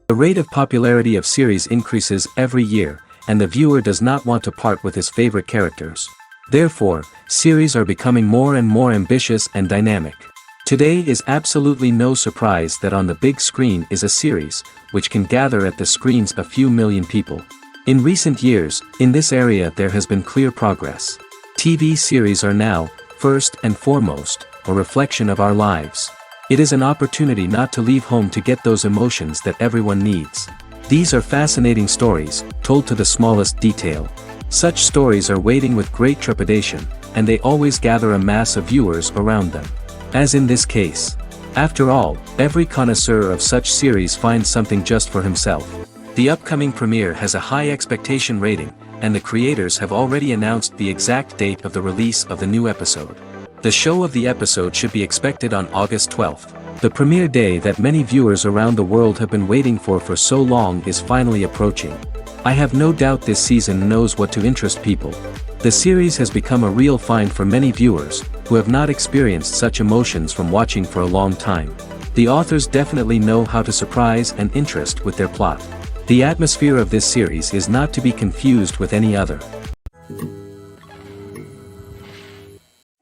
The rate of popularity of series increases every year, and the viewer does not want to part with his favorite characters. Therefore, series are becoming more and more ambitious and dynamic. Today is absolutely no surprise that on the big screen is a series, which can gather at the screens a few million people. In recent years, in this area there has been clear progress. TV series are now, first and foremost, a reflection of our lives. It is an opportunity not to leave home to get those emotions that everyone needs. These are fascinating stories, told to the smallest detail. Such stories are waiting with great trepidation, and they always gather a mass of viewers around them. As in this case. After all, every connoisseur of such series finds something just for himself. The upcoming premiere has a high expectation rating, and the creators have already announced the exact date of the release of the new episode. The show of the episode should be expected on August 12th. The premiere day that many viewers around the world have been waiting for so long is finally approaching. I have no doubt this season knows what to interest people. The series has become a real find for many viewers, who have not experienced such emotions from watching for a long time. The authors definitely know how to surprise and interest with their plot. The atmosphere of this series is not to be confused with any other.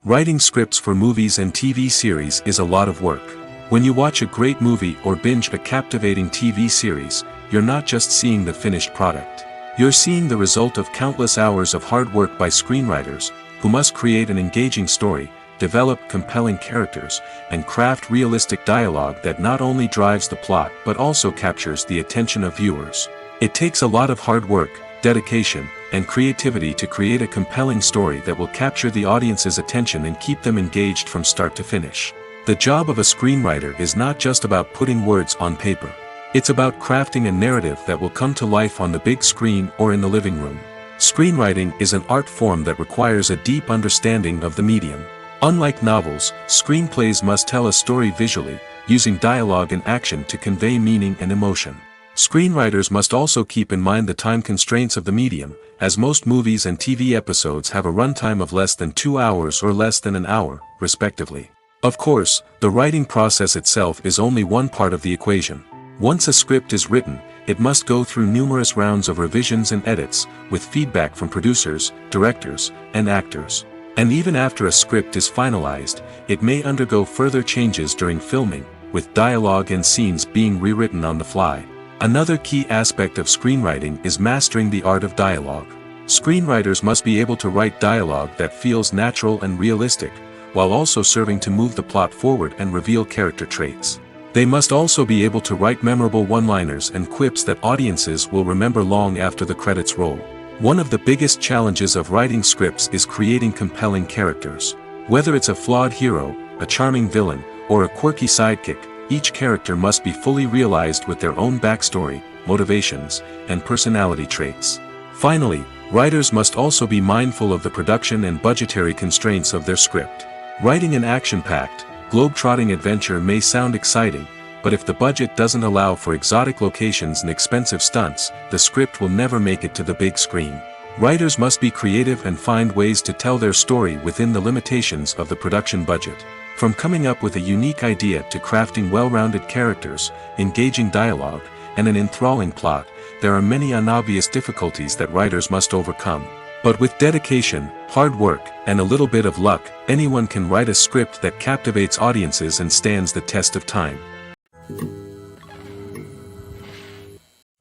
Writing scripts for movies and TV series is a lot of work. When you watch a great movie or binge a captivating TV series, you're not just seeing the finished product. You're seeing the result of countless hours of hard work by screenwriters, who must create an engaging story, develop compelling characters, and craft realistic dialogue that not only drives the plot but also captures the attention of viewers. It takes a lot of hard work, dedication, and creativity to create a compelling story that will capture the audience's attention and keep them engaged from start to finish. The job of a screenwriter is not just about putting words on paper. It's about crafting a narrative that will come to life on the big screen or in the living room. Screenwriting is an art form that requires a deep understanding of the medium. Unlike novels, screenplays must tell a story visually, using dialogue and action to convey meaning and emotion. Screenwriters must also keep in mind the time constraints of the medium, as most movies and TV episodes have a runtime of less than 2 hours or less than an hour, respectively. Of course, the writing process itself is only one part of the equation. Once a script is written, it must go through numerous rounds of revisions and edits, with feedback from producers, directors, and actors. And even after a script is finalized, it may undergo further changes during filming, with dialogue and scenes being rewritten on the fly. Another key aspect of screenwriting is mastering the art of dialogue. Screenwriters must be able to write dialogue that feels natural and realistic, while also serving to move the plot forward and reveal character traits. They must also be able to write memorable one-liners and quips that audiences will remember long after the credits roll. One of the biggest challenges of writing scripts is creating compelling characters. Whether it's a flawed hero, a charming villain, or a quirky sidekick, each character must be fully realized with their own backstory, motivations, and personality traits. Finally, writers must also be mindful of the production and budgetary constraints of their script. Writing an action-packed, globe-trotting adventure may sound exciting, but if the budget doesn't allow for exotic locations and expensive stunts, the script will never make it to the big screen. Writers must be creative and find ways to tell their story within the limitations of the production budget. From coming up with a unique idea to crafting well-rounded characters, engaging dialogue, and an enthralling plot, there are many unobvious difficulties that writers must overcome. But with dedication, hard work, and a little bit of luck, anyone can write a script that captivates audiences and stands the test of time.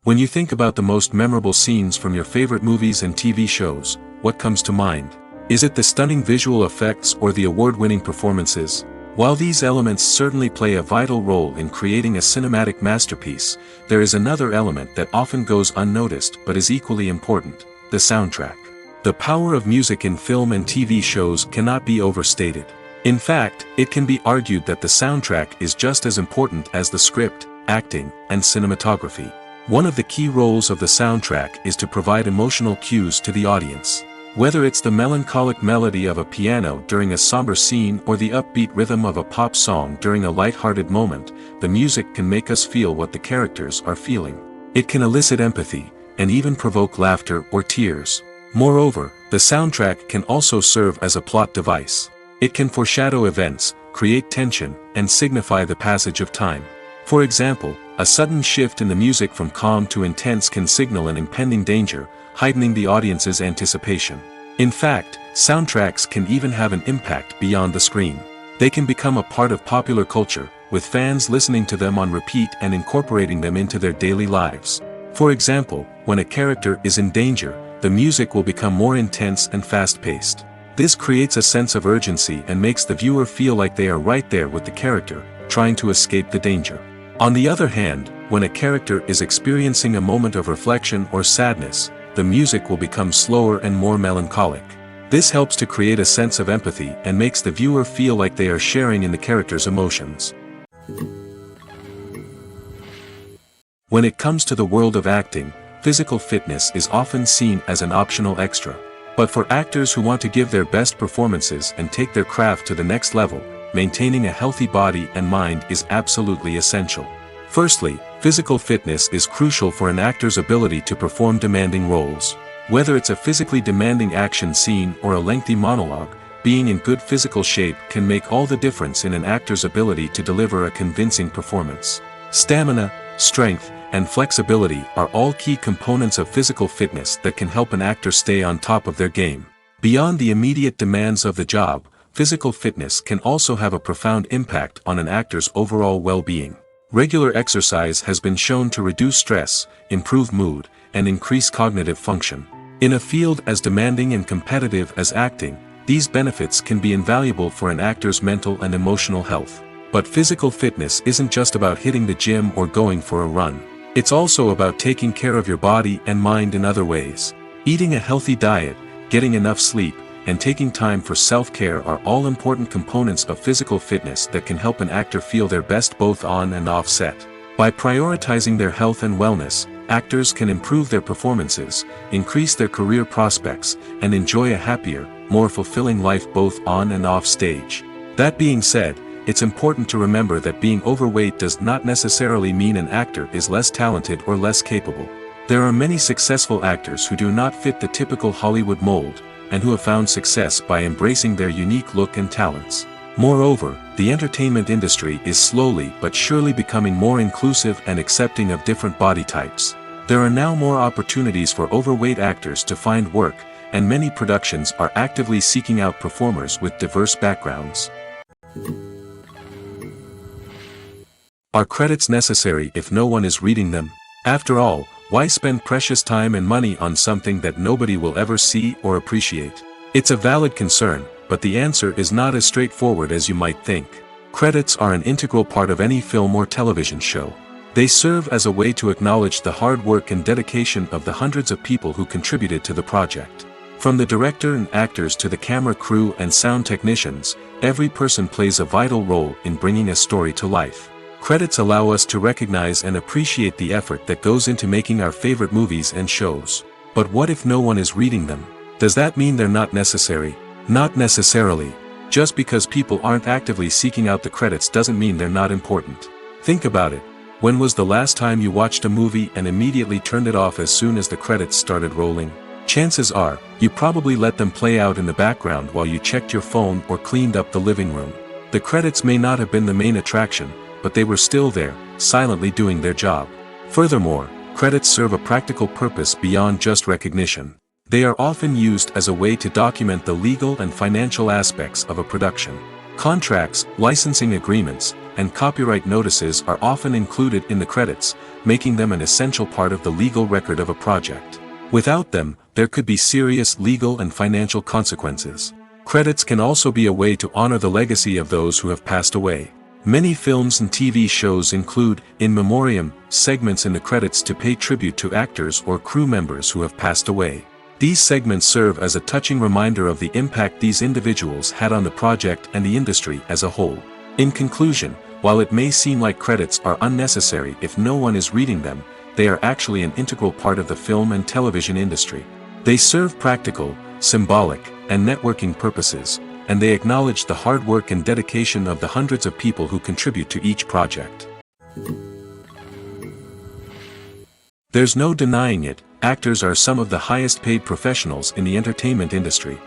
When you think about the most memorable scenes from your favorite movies and TV shows, what comes to mind? Is it the stunning visual effects or the award-winning performances? While these elements certainly play a vital role in creating a cinematic masterpiece, there is another element that often goes unnoticed but is equally important: the soundtrack. The power of music in film and TV shows cannot be overstated. In fact, it can be argued that the soundtrack is just as important as the script, acting, and cinematography. One of the key roles of the soundtrack is to provide emotional cues to the audience. Whether it's the melancholic melody of a piano during a somber scene or the upbeat rhythm of a pop song during a light-hearted moment, the music can make us feel what the characters are feeling. It can elicit empathy, and even provoke laughter or tears. Moreover, the soundtrack can also serve as a plot device. It can foreshadow events, create tension, and signify the passage of time. For example, A sudden shift in the music from calm to intense can signal an impending danger, heightening the audience's anticipation. In fact, soundtracks can even have an impact beyond the screen. They can become a part of popular culture, with fans listening to them on repeat and incorporating them into their daily lives. For example, when a character is in danger, the music will become more intense and fast-paced. This creates a sense of urgency and makes the viewer feel like they are right there with the character, trying to escape the danger. On the other hand, when a character is experiencing a moment of reflection or sadness, the music will become slower and more melancholic. This helps to create a sense of empathy and makes the viewer feel like they are sharing in the character's emotions. When it comes to the world of acting, physical fitness is often seen as an optional extra. But for actors who want to give their best performances and take their craft to the next level, maintaining a healthy body and mind is absolutely essential. Firstly, physical fitness is crucial for an actor's ability to perform demanding roles. Whether it's a physically demanding action scene or a lengthy monologue, being in good physical shape can make all the difference in an actor's ability to deliver a convincing performance. Stamina, strength, and flexibility are all key components of physical fitness that can help an actor stay on top of their game. Beyond the immediate demands of the job, physical fitness can also have a profound impact on an actor's overall well-being. Regular exercise has been shown to reduce stress, improve mood, and increase cognitive function. In a field as demanding and competitive as acting, these benefits can be invaluable for an actor's mental and emotional health. But physical fitness isn't just about hitting the gym or going for a run. It's also about taking care of your body and mind in other ways. Eating a healthy diet, getting enough sleep, and taking time for self-care are all important components of physical fitness that can help an actor feel their best both on and off set. By prioritizing their health and wellness, actors can improve their performances, increase their career prospects, and enjoy a happier, more fulfilling life both on and off stage. That being said, it's important to remember that being overweight does not necessarily mean an actor is less talented or less capable. There are many successful actors who do not fit the typical Hollywood mold, and who have found success by embracing their unique look and talents. Moreover, the entertainment industry is slowly but surely becoming more inclusive and accepting of different body types. There are now more opportunities for overweight actors to find work, and many productions are actively seeking out performers with diverse backgrounds. Are credits necessary if no one is reading them? After all, why spend precious time and money on something that nobody will ever see or appreciate? It's a valid concern, but the answer is not as straightforward as you might think. Credits are an integral part of any film or television show. They serve as a way to acknowledge the hard work and dedication of the hundreds of people who contributed to the project. From the director and actors to the camera crew and sound technicians, every person plays a vital role in bringing a story to life. Credits allow us to recognize and appreciate the effort that goes into making our favorite movies and shows. But what if no one is reading them? Does that mean they're not necessary? Not necessarily. Just because people aren't actively seeking out the credits doesn't mean they're not important. Think about it. When was the last time you watched a movie and immediately turned it off as soon as the credits started rolling? Chances are, you probably let them play out in the background while you checked your phone or cleaned up the living room. The credits may not have been the main attraction, but they were still there, silently doing their job. Furthermore, credits serve a practical purpose beyond just recognition. They are often used as a way to document the legal and financial aspects of a production. Contracts, licensing agreements, and copyright notices are often included in the credits, making them an essential part of the legal record of a project. Without them, there could be serious legal and financial consequences. Credits can also be a way to honor the legacy of those who have passed away. Many films and TV shows include, in memoriam, segments in the credits to pay tribute to actors or crew members who have passed away. These segments serve as a touching reminder of the impact these individuals had on the project and the industry as a whole. In conclusion, while it may seem like credits are unnecessary if no one is reading them, they are actually an integral part of the film and television industry. They serve practical, symbolic, and networking purposes, and they acknowledge the hard work and dedication of the hundreds of people who contribute to each project. There's no denying it, actors are some of the highest paid professionals in the entertainment industry.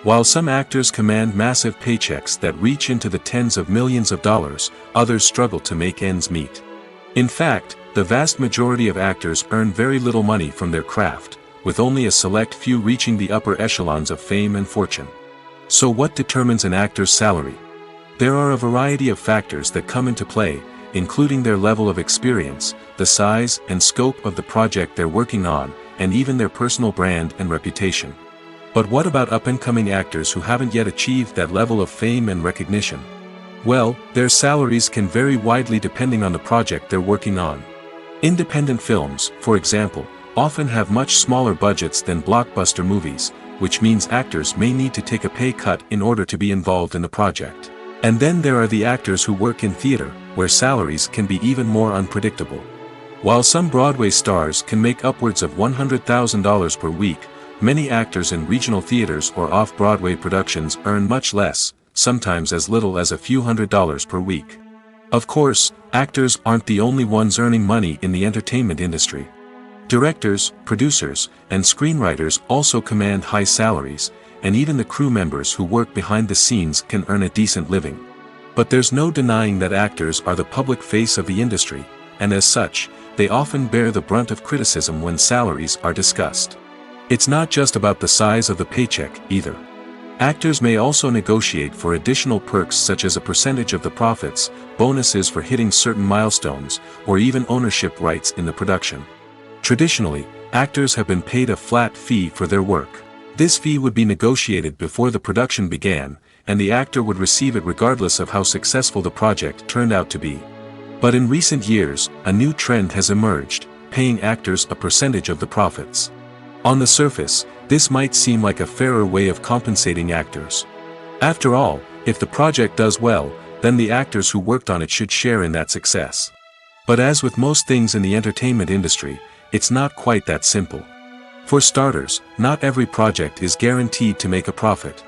While some actors command massive paychecks that reach into the tens of millions of dollars, others struggle to make ends meet. In fact, the vast majority of actors earn very little money from their craft, with only a select few reaching the upper echelons of fame and fortune. So what determines an actor's salary? There are a variety of factors that come into play, including their level of experience, the size and scope of the project they're working on, and even their personal brand and reputation. But what about up-and-coming actors who haven't yet achieved that level of fame and recognition? Well, their salaries can vary widely depending on the project they're working on. Independent films, for example, often have much smaller budgets than blockbuster movies, which means actors may need to take a pay cut in order to be involved in the project. And then there are the actors who work in theater, where salaries can be even more unpredictable. While some Broadway stars can make upwards of $100,000 per week, many actors in regional theaters or off-Broadway productions earn much less, sometimes as little as a few $100s per week. Of course, actors aren't the only ones earning money in the entertainment industry. Directors, producers, and screenwriters also command high salaries, and even the crew members who work behind the scenes can earn a decent living. But there's no denying that actors are the public face of the industry, and as such, they often bear the brunt of criticism when salaries are discussed. It's not just about the size of the paycheck, either. Actors may also negotiate for additional perks such as a percentage of the profits, bonuses for hitting certain milestones, or even ownership rights in the production. Traditionally, actors have been paid a flat fee for their work. This fee would be negotiated before the production began, and the actor would receive it regardless of how successful the project turned out to be. But in recent years, a new trend has emerged, paying actors a percentage of the profits. On the surface, this might seem like a fairer way of compensating actors. After all, if the project does well, then the actors who worked on it should share in that success. But as with most things in the entertainment industry, it's not quite that simple. For starters, not every project is guaranteed to make a profit.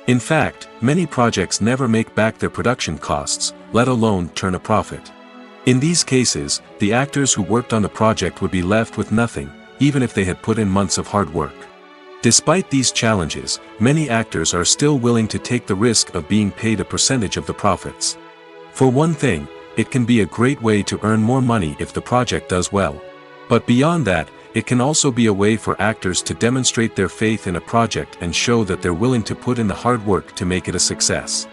In fact, many projects never make back their production costs, let alone turn a profit. In these cases, the actors who worked on the project would be left with nothing, even if they had put in months of hard work. Despite these challenges, many actors are still willing to take the risk of being paid a percentage of the profits. For one thing, it can be a great way to earn more money if the project does well. But beyond that, it can also be a way for actors to demonstrate their faith in a project and show that they're willing to put in the hard work to make it a success.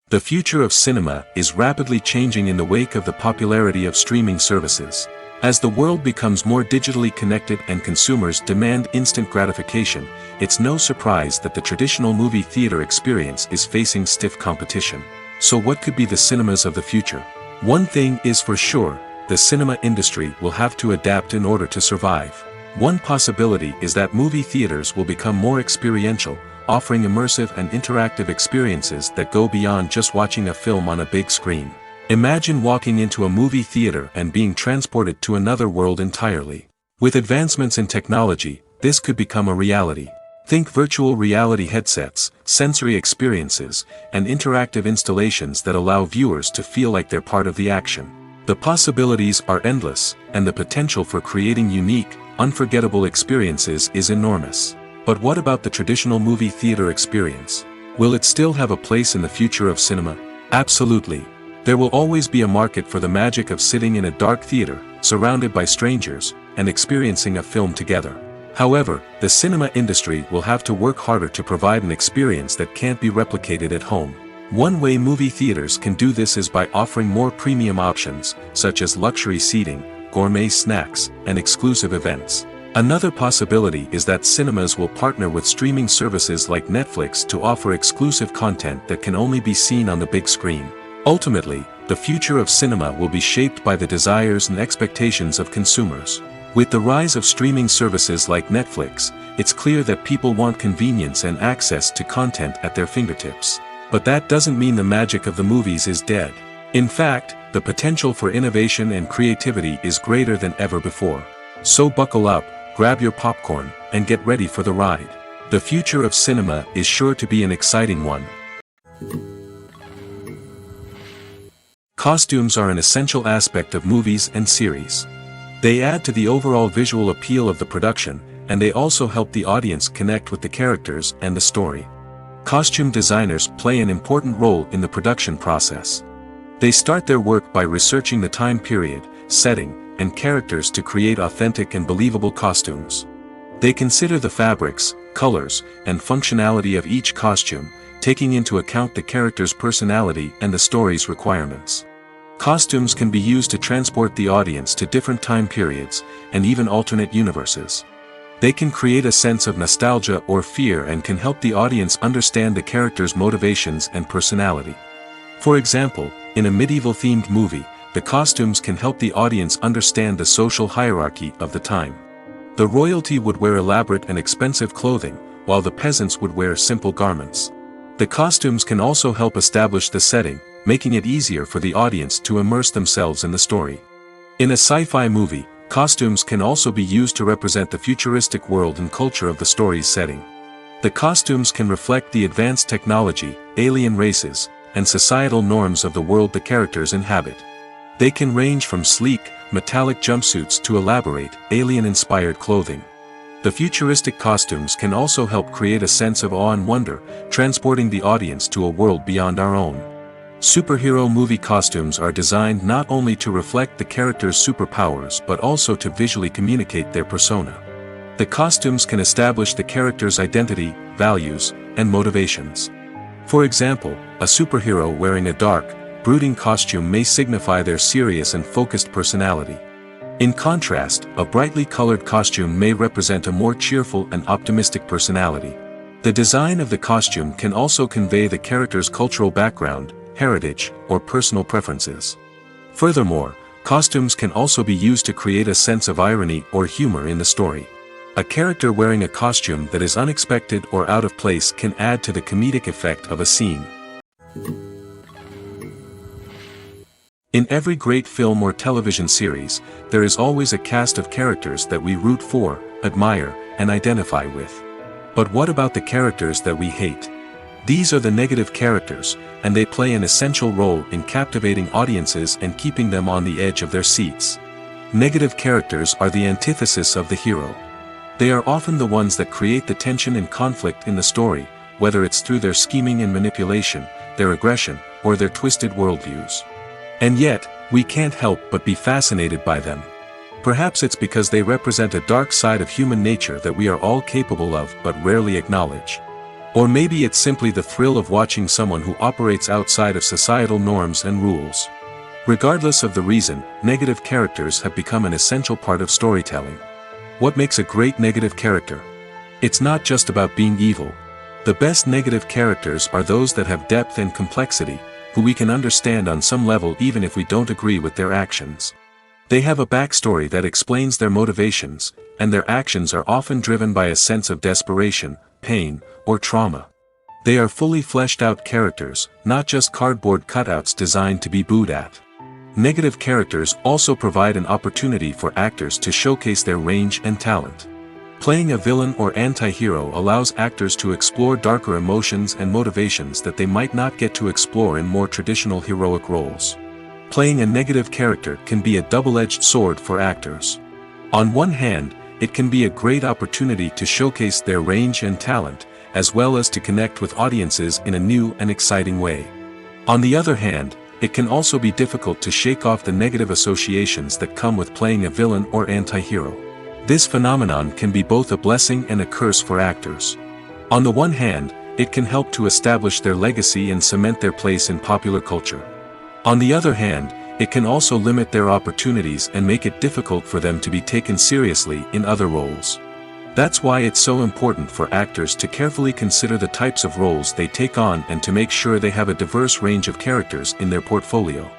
The future of cinema is rapidly changing in the wake of the popularity of streaming services. As the world becomes more digitally connected and consumers demand instant gratification, it's no surprise that the traditional movie theater experience is facing stiff competition. So what could be the cinemas of the future? One thing is for sure, the cinema industry will have to adapt in order to survive. One possibility is that movie theaters will become more experiential, offering immersive and interactive experiences that go beyond just watching a film on a big screen. Imagine walking into a movie theater and being transported to another world entirely. With advancements in technology, this could become a reality. Think virtual reality headsets, sensory experiences, and interactive installations that allow viewers to feel like they're part of the action. The possibilities are endless, and the potential for creating unique, unforgettable experiences is enormous. But what about the traditional movie theater experience? Will it still have a place in the future of cinema? Absolutely. There will always be a market for the magic of sitting in a dark theater, surrounded by strangers, and experiencing a film together. However, the cinema industry will have to work harder to provide an experience that can't be replicated at home. One way movie theaters can do this is by offering more premium options, such as luxury seating, gourmet snacks, and exclusive events. Another possibility is that cinemas will partner with streaming services like Netflix to offer exclusive content that can only be seen on the big screen. Ultimately, the future of cinema will be shaped by the desires and expectations of consumers. With the rise of streaming services like Netflix, it's clear that people want convenience and access to content at their fingertips. But that doesn't mean the magic of the movies is dead. In fact, the potential for innovation and creativity is greater than ever before. So buckle up, grab your popcorn, and get ready for the ride. The future of cinema is sure to be an exciting one. Costumes are an essential aspect of movies and series. They add to the overall visual appeal of the production, and they also help the audience connect with the characters and the story. Costume designers play an important role in the production process. They start their work by researching the time period, setting, and characters to create authentic and believable costumes. They consider the fabrics, colors, and functionality of each costume, taking into account the character's personality and the story's requirements. Costumes can be used to transport the audience to different time periods, and even alternate universes. They can create a sense of nostalgia or fear and can help the audience understand the character's motivations and personality. For example, in a medieval-themed movie, the costumes can help the audience understand the social hierarchy of the time. The royalty would wear elaborate and expensive clothing, while the peasants would wear simple garments. The costumes can also help establish the setting, making it easier for the audience to immerse themselves in the story. In a sci-fi movie, costumes can also be used to represent the futuristic world and culture of the story's setting. The costumes can reflect the advanced technology, alien races, and societal norms of the world the characters inhabit. They can range from sleek, metallic jumpsuits to elaborate, alien-inspired clothing. The futuristic costumes can also help create a sense of awe and wonder, transporting the audience to a world beyond our own. Superhero movie costumes are designed not only to reflect the character's superpowers but also to visually communicate their persona. The costumes can establish the character's identity, values, and motivations. For example, a superhero wearing a dark, brooding costume may signify their serious and focused personality. In contrast, a brightly colored costume may represent a more cheerful and optimistic personality. The design of the costume can also convey the character's cultural background, heritage, or personal preferences. Furthermore, costumes can also be used to create a sense of irony or humor in the story. A character wearing a costume that is unexpected or out of place can add to the comedic effect of a scene. In every great film or television series, there is always a cast of characters that we root for, admire, and identify with. But what about the characters that we hate? These are the negative characters, and they play an essential role in captivating audiences and keeping them on the edge of their seats. Negative characters are the antithesis of the hero. They are often the ones that create the tension and conflict in the story, whether it's through their scheming and manipulation, their aggression, or their twisted worldviews. And yet, we can't help but be fascinated by them. Perhaps it's because they represent a dark side of human nature that we are all capable of but rarely acknowledge. Or maybe it's simply the thrill of watching someone who operates outside of societal norms and rules. Regardless of the reason, negative characters have become an essential part of storytelling. What makes a great negative character? It's not just about being evil. The best negative characters are those that have depth and complexity, who we can understand on some level even if we don't agree with their actions. They have a backstory that explains their motivations, and their actions are often driven by a sense of desperation, pain, or trauma. They are fully fleshed out characters, not just cardboard cutouts designed to be booed at. Negative characters also provide an opportunity for actors to showcase their range and talent. Playing a villain or anti-hero allows actors to explore darker emotions and motivations that they might not get to explore in more traditional heroic roles. Playing a negative character can be a double-edged sword for actors. On one hand, it can be a great opportunity to showcase their range and talent, as well as to connect with audiences in a new and exciting way. On the other hand, it can also be difficult to shake off the negative associations that come with playing a villain or anti-hero. This phenomenon can be both a blessing and a curse for actors. On the one hand, it can help to establish their legacy and cement their place in popular culture. On the other hand, it can also limit their opportunities and make it difficult for them to be taken seriously in other roles. That's why it's so important for actors to carefully consider the types of roles they take on and to make sure they have a diverse range of characters in their portfolio.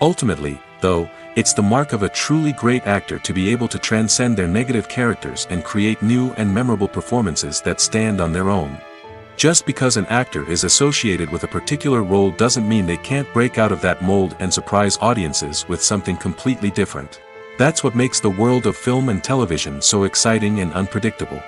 Ultimately, though, it's the mark of a truly great actor to be able to transcend their negative characters and create new and memorable performances that stand on their own. Just because an actor is associated with a particular role doesn't mean they can't break out of that mold and surprise audiences with something completely different. That's what makes the world of film and television so exciting and unpredictable.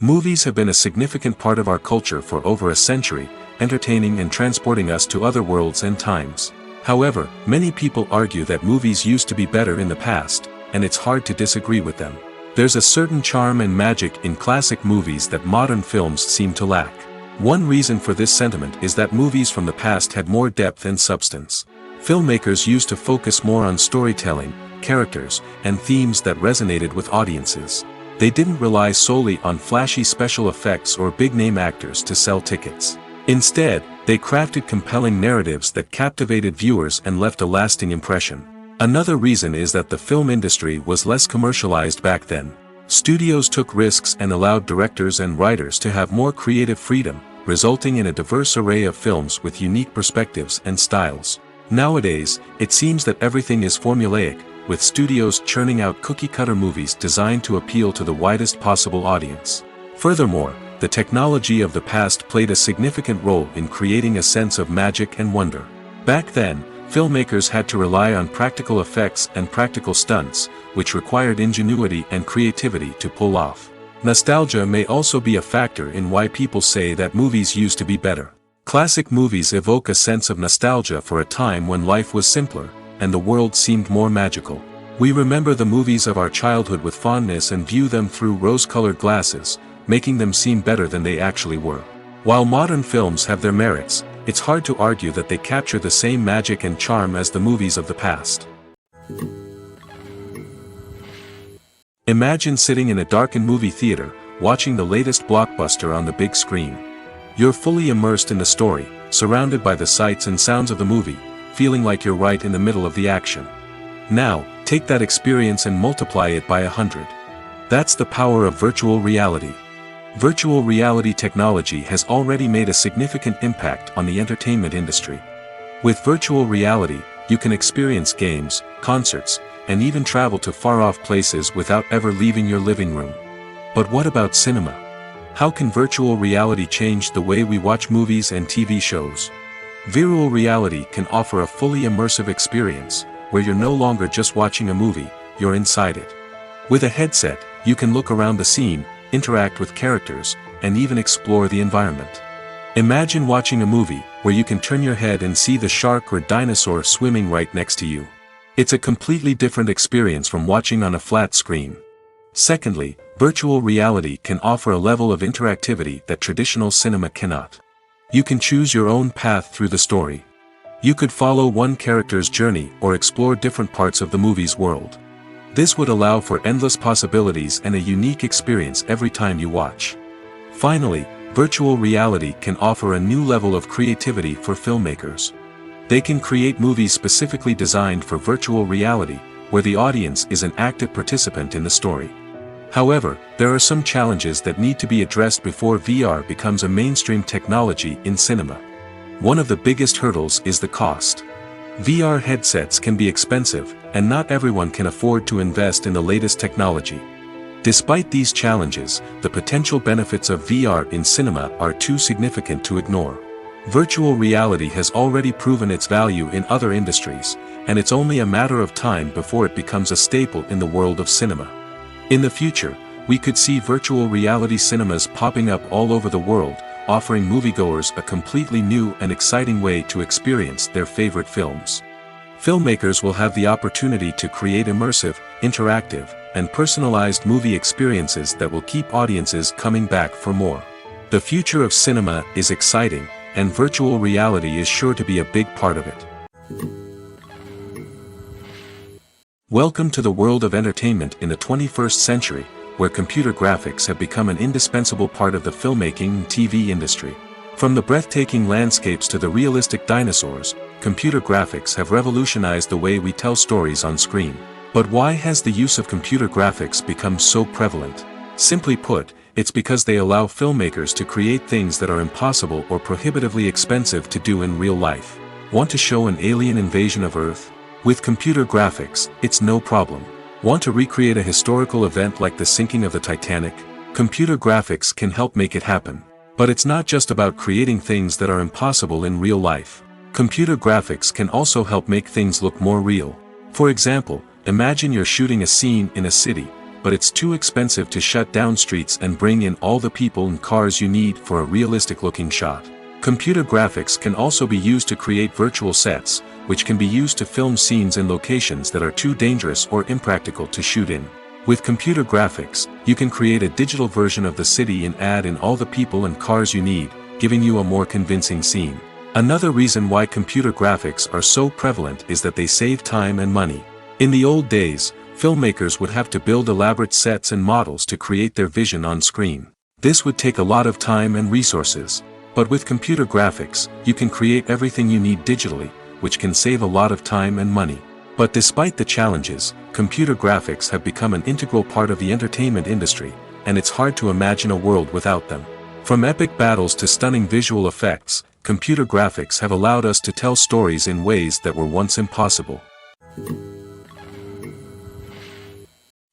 Movies have been a significant part of our culture for over a century, entertaining and transporting us to other worlds and times. However, many people argue that movies used to be better in the past, and it's hard to disagree with them. There's a certain charm and magic in classic movies that modern films seem to lack. One reason for this sentiment is that movies from the past had more depth and substance. Filmmakers used to focus more on storytelling, characters, and themes that resonated with audiences. They didn't rely solely on flashy special effects or big-name actors to sell tickets. Instead, they crafted compelling narratives that captivated viewers and left a lasting impression. Another reason is that the film industry was less commercialized back then. Studios took risks and allowed directors and writers to have more creative freedom, resulting in a diverse array of films with unique perspectives and styles. Nowadays, it seems that everything is formulaic, with studios churning out cookie-cutter movies designed to appeal to the widest possible audience. Furthermore, the technology of the past played a significant role in creating a sense of magic and wonder. Back then, filmmakers had to rely on practical effects and practical stunts, which required ingenuity and creativity to pull off. Nostalgia may also be a factor in why people say that movies used to be better. Classic movies evoke a sense of nostalgia for a time when life was simpler, and the world seemed more magical. We remember the movies of our childhood with fondness and view them through rose-colored glasses, making them seem better than they actually were. While modern films have their merits, it's hard to argue that they capture the same magic and charm as the movies of the past. Imagine sitting in a darkened movie theater, watching the latest blockbuster on the big screen. You're fully immersed in the story, surrounded by the sights and sounds of the movie, feeling like you're right in the middle of the action. Now, take that experience and multiply it by 100. That's the power of virtual reality. Virtual reality technology has already made a significant impact on the entertainment industry. With virtual reality, you can experience games, concerts, and even travel to far-off places without ever leaving your living room. But what about cinema? How can virtual reality change the way we watch movies and TV shows? Virtual reality can offer a fully immersive experience, where you're no longer just watching a movie, you're inside it. With a headset, you can look around the scene, interact with characters, and even explore the environment. Imagine watching a movie where you can turn your head and see the shark or dinosaur swimming right next to you. It's a completely different experience from watching on a flat screen. Secondly, virtual reality can offer a level of interactivity that traditional cinema cannot. You can choose your own path through the story. You could follow one character's journey or explore different parts of the movie's world. This would allow for endless possibilities and a unique experience every time you watch. Finally, virtual reality can offer a new level of creativity for filmmakers. They can create movies specifically designed for virtual reality, where the audience is an active participant in the story. However, there are some challenges that need to be addressed before VR becomes a mainstream technology in cinema. One of the biggest hurdles is the cost. VR headsets can be expensive, and not everyone can afford to invest in the latest technology. Despite these challenges, the potential benefits of VR in cinema are too significant to ignore. Virtual reality has already proven its value in other industries, and it's only a matter of time before it becomes a staple in the world of cinema. In the future, we could see virtual reality cinemas popping up all over the world, offering moviegoers a completely new and exciting way to experience their favorite films. Filmmakers will have the opportunity to create immersive, interactive, and personalized movie experiences that will keep audiences coming back for more. The future of cinema is exciting, and virtual reality is sure to be a big part of it. Welcome to the world of entertainment in the 21st century, where computer graphics have become an indispensable part of the filmmaking and TV industry. From the breathtaking landscapes to the realistic dinosaurs, computer graphics have revolutionized the way we tell stories on screen. But why has the use of computer graphics become so prevalent? Simply put, it's because they allow filmmakers to create things that are impossible or prohibitively expensive to do in real life. Want to show an alien invasion of Earth? With computer graphics, it's no problem. Want to recreate a historical event like the sinking of the Titanic? Computer graphics can help make it happen. But it's not just about creating things that are impossible in real life. Computer graphics can also help make things look more real. For example, imagine you're shooting a scene in a city, but it's too expensive to shut down streets and bring in all the people and cars you need for a realistic-looking shot. Computer graphics can also be used to create virtual sets, which can be used to film scenes in locations that are too dangerous or impractical to shoot in. With computer graphics, you can create a digital version of the city and add in all the people and cars you need, giving you a more convincing scene. Another reason why computer graphics are so prevalent is that they save time and money. In the old days, filmmakers would have to build elaborate sets and models to create their vision on screen. This would take a lot of time and resources. But with computer graphics, you can create everything you need digitally, which can save a lot of time and money. But despite the challenges, computer graphics have become an integral part of the entertainment industry, and it's hard to imagine a world without them. From epic battles to stunning visual effects, computer graphics have allowed us to tell stories in ways that were once impossible.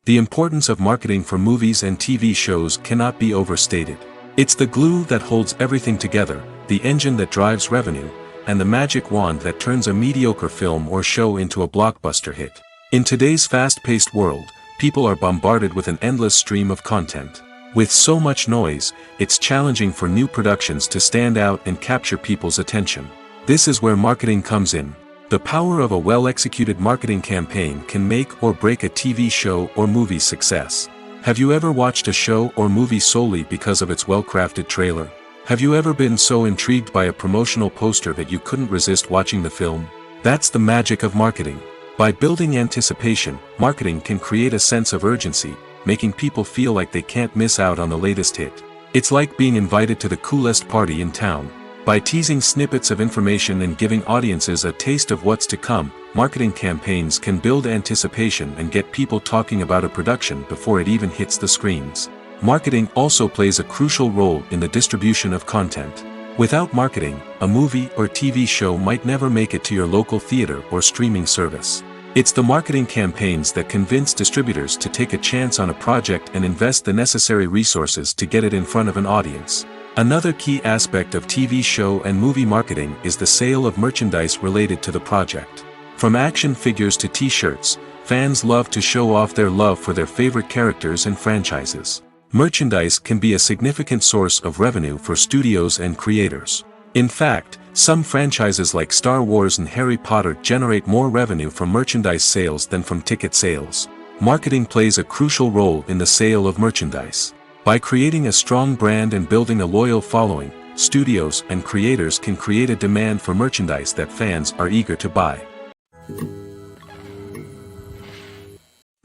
The importance of marketing for movies and TV shows cannot be overstated. It's the glue that holds everything together, the engine that drives revenue, and the magic wand that turns a mediocre film or show into a blockbuster hit. In today's fast-paced world, people are bombarded with an endless stream of content. With so much noise, it's challenging for new productions to stand out and capture people's attention. This is where marketing comes in. The power of a well-executed marketing campaign can make or break a TV show or movie's success. Have you ever watched a show or movie solely because of its well-crafted trailer? Have you ever been so intrigued by a promotional poster that you couldn't resist watching the film? That's the magic of marketing. By building anticipation, marketing can create a sense of urgency, making people feel like they can't miss out on the latest hit. It's like being invited to the coolest party in town. By teasing snippets of information and giving audiences a taste of what's to come, marketing campaigns can build anticipation and get people talking about a production before it even hits the screens. Marketing also plays a crucial role in the distribution of content. Without marketing, a movie or TV show might never make it to your local theater or streaming service. It's the marketing campaigns that convince distributors to take a chance on a project and invest the necessary resources to get it in front of an audience. Another key aspect of TV show and movie marketing is the sale of merchandise related to the project. From action figures to t-shirts, fans love to show off their love for their favorite characters and franchises. Merchandise can be a significant source of revenue for studios and creators. In fact, some franchises like Star Wars and Harry Potter generate more revenue from merchandise sales than from ticket sales. Marketing plays a crucial role in the sale of merchandise. By creating a strong brand and building a loyal following, studios and creators can create a demand for merchandise that fans are eager to buy.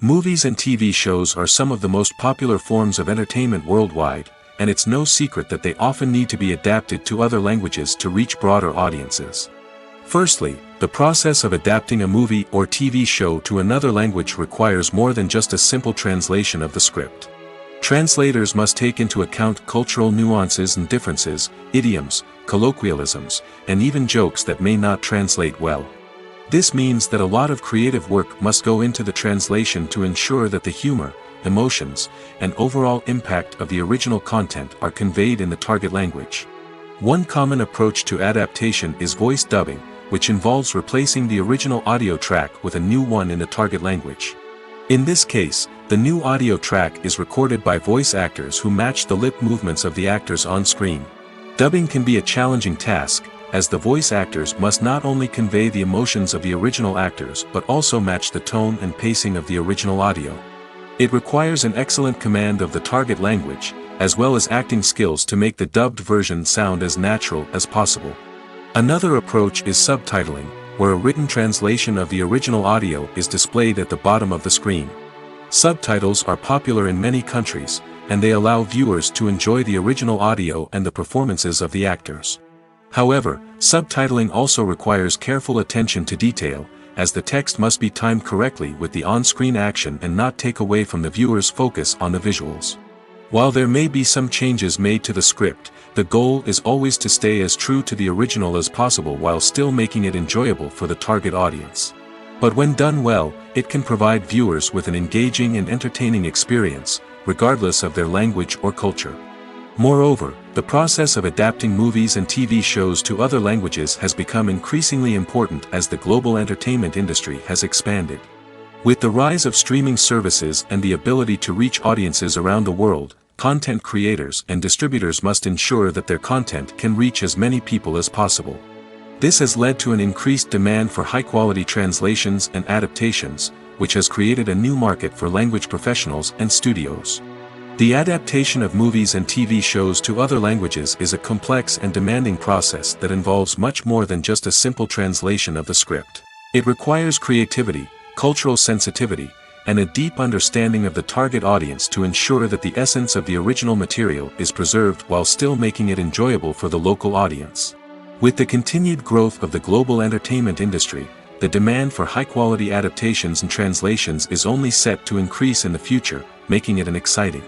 Movies and TV shows are some of the most popular forms of entertainment worldwide, and it's no secret that they often need to be adapted to other languages to reach broader audiences. Firstly, the process of adapting a movie or TV show to another language requires more than just a simple translation of the script. Translators must take into account cultural nuances and differences, idioms, colloquialisms, and even jokes that may not translate well. This means that a lot of creative work must go into the translation to ensure that the humor, emotions, and overall impact of the original content are conveyed in the target language. One common approach to adaptation is voice dubbing, which involves replacing the original audio track with a new one in the target language. In this case, the new audio track is recorded by voice actors who match the lip movements of the actors on screen. Dubbing can be a challenging task, as the voice actors must not only convey the emotions of the original actors but also match the tone and pacing of the original audio. It requires an excellent command of the target language, as well as acting skills to make the dubbed version sound as natural as possible. Another approach is subtitling, where a written translation of the original audio is displayed at the bottom of the screen. Subtitles are popular in many countries, and they allow viewers to enjoy the original audio and the performances of the actors. However, subtitling also requires careful attention to detail, as the text must be timed correctly with the on-screen action and not take away from the viewer's focus on the visuals. While there may be some changes made to the script, the goal is always to stay as true to the original as possible while still making it enjoyable for the target audience. But when done well, it can provide viewers with an engaging and entertaining experience, regardless of their language or culture. Moreover, the process of adapting movies and TV shows to other languages has become increasingly important as the global entertainment industry has expanded. With the rise of streaming services and the ability to reach audiences around the world, content creators and distributors must ensure that their content can reach as many people as possible. This has led to an increased demand for high-quality translations and adaptations, which has created a new market for language professionals and studios. The adaptation of movies and TV shows to other languages is a complex and demanding process that involves much more than just a simple translation of the script. It requires creativity, cultural sensitivity, and a deep understanding of the target audience to ensure that the essence of the original material is preserved while still making it enjoyable for the local audience. With the continued growth of the global entertainment industry, the demand for high-quality adaptations and translations is only set to increase in the future, making it an exciting.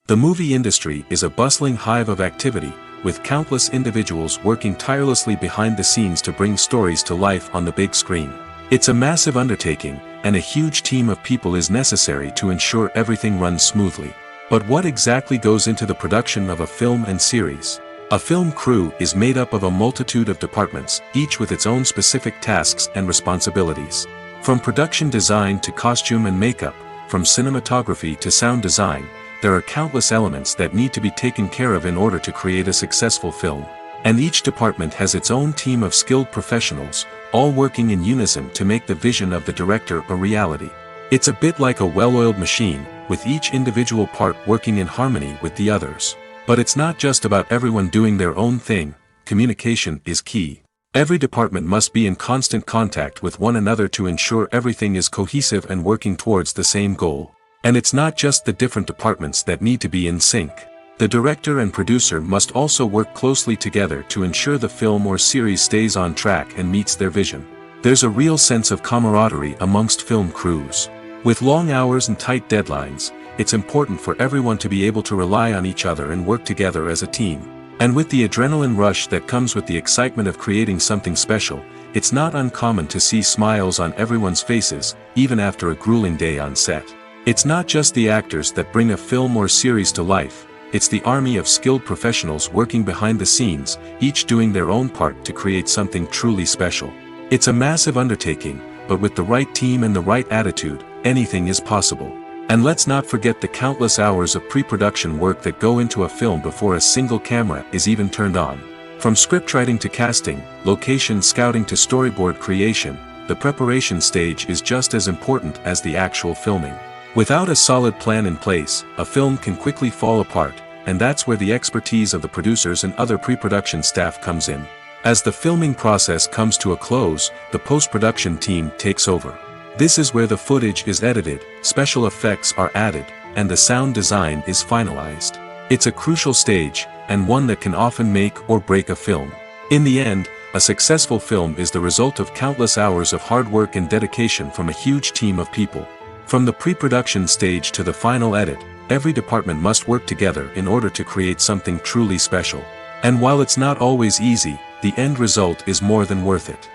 The movie industry is a bustling hive of activity, with countless individuals working tirelessly behind the scenes to bring stories to life on the big screen. It's a massive undertaking, and a huge team of people is necessary to ensure everything runs smoothly. But what exactly goes into the production of a film and series? A film crew is made up of a multitude of departments, each with its own specific tasks and responsibilities. From production design to costume and makeup, from cinematography to sound design, there are countless elements that need to be taken care of in order to create a successful film. And each department has its own team of skilled professionals, all working in unison to make the vision of the director a reality. It's a bit like a well-oiled machine, with each individual part working in harmony with the others. But it's not just about everyone doing their own thing. Communication is key. Every department must be in constant contact with one another to ensure everything is cohesive and working towards the same goal. And it's not just the different departments that need to be in sync. The director and producer must also work closely together to ensure the film or series stays on track and meets their vision. There's a real sense of camaraderie amongst film crews. With long hours and tight deadlines, it's important for everyone to be able to rely on each other and work together as a team. And with the adrenaline rush that comes with the excitement of creating something special, it's not uncommon to see smiles on everyone's faces, even after a grueling day on set. It's not just the actors that bring a film or series to life, it's the army of skilled professionals working behind the scenes, each doing their own part to create something truly special. It's a massive undertaking, but with the right team and the right attitude, anything is possible. And let's not forget the countless hours of pre-production work that go into a film before a single camera is even turned on. From scriptwriting to casting, location scouting to storyboard creation, the preparation stage is just as important as the actual filming. Without a solid plan in place, a film can quickly fall apart, and that's where the expertise of the producers and other pre-production staff comes in. As the filming process comes to a close, the post-production team takes over. This is where the footage is edited, special effects are added, and the sound design is finalized. It's a crucial stage, and one that can often make or break a film. In the end, a successful film is the result of countless hours of hard work and dedication from a huge team of people. From the pre-production stage to the final edit, every department must work together in order to create something truly special. And while it's not always easy, the end result is more than worth it.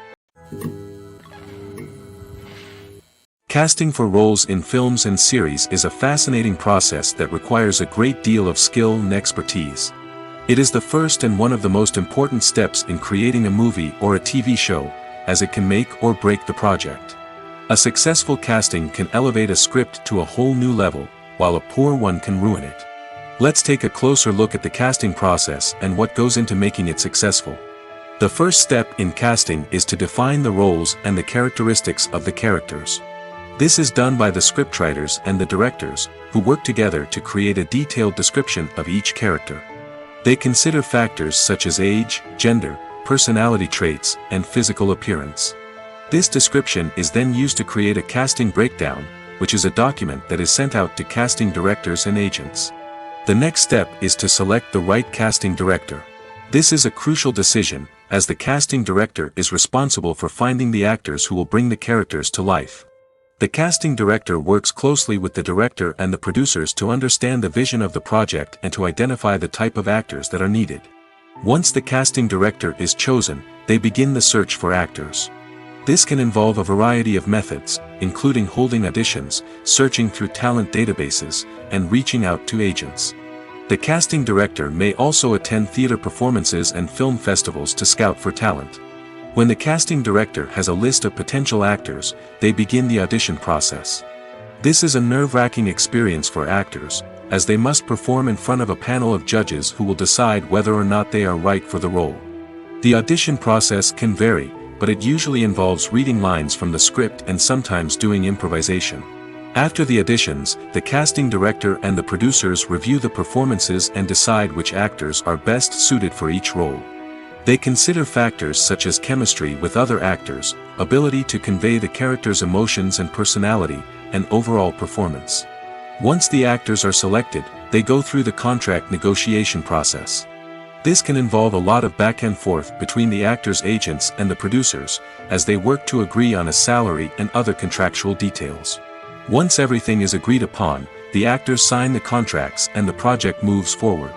Casting for roles in films and series is a fascinating process that requires a great deal of skill and expertise. It is the first and one of the most important steps in creating a movie or a TV show, as it can make or break the project. A successful casting can elevate a script to a whole new level, while a poor one can ruin it. Let's take a closer look at the casting process and what goes into making it successful. The first step in casting is to define the roles and the characteristics of the characters. This is done by the scriptwriters and the directors, who work together to create a detailed description of each character. They consider factors such as age, gender, personality traits, and physical appearance. This description is then used to create a casting breakdown, which is a document that is sent out to casting directors and agents. The next step is to select the right casting director. This is a crucial decision, as the casting director is responsible for finding the actors who will bring the characters to life. The casting director works closely with the director and the producers to understand the vision of the project and to identify the type of actors that are needed. Once the casting director is chosen, they begin the search for actors. This can involve a variety of methods, including holding auditions, searching through talent databases, and reaching out to agents. The casting director may also attend theater performances and film festivals to scout for talent. When the casting director has a list of potential actors, they begin the audition process. This is a nerve-wracking experience for actors, as they must perform in front of a panel of judges who will decide whether or not they are right for the role. The audition process can vary, but it usually involves reading lines from the script and sometimes doing improvisation. After the auditions, the casting director and the producers review the performances and decide which actors are best suited for each role. They consider factors such as chemistry with other actors, ability to convey the character's emotions and personality, and overall performance. Once the actors are selected, they go through the contract negotiation process. This can involve a lot of back and forth between the actors' agents and the producers, as they work to agree on a salary and other contractual details. Once everything is agreed upon, the actors sign the contracts and the project moves forward.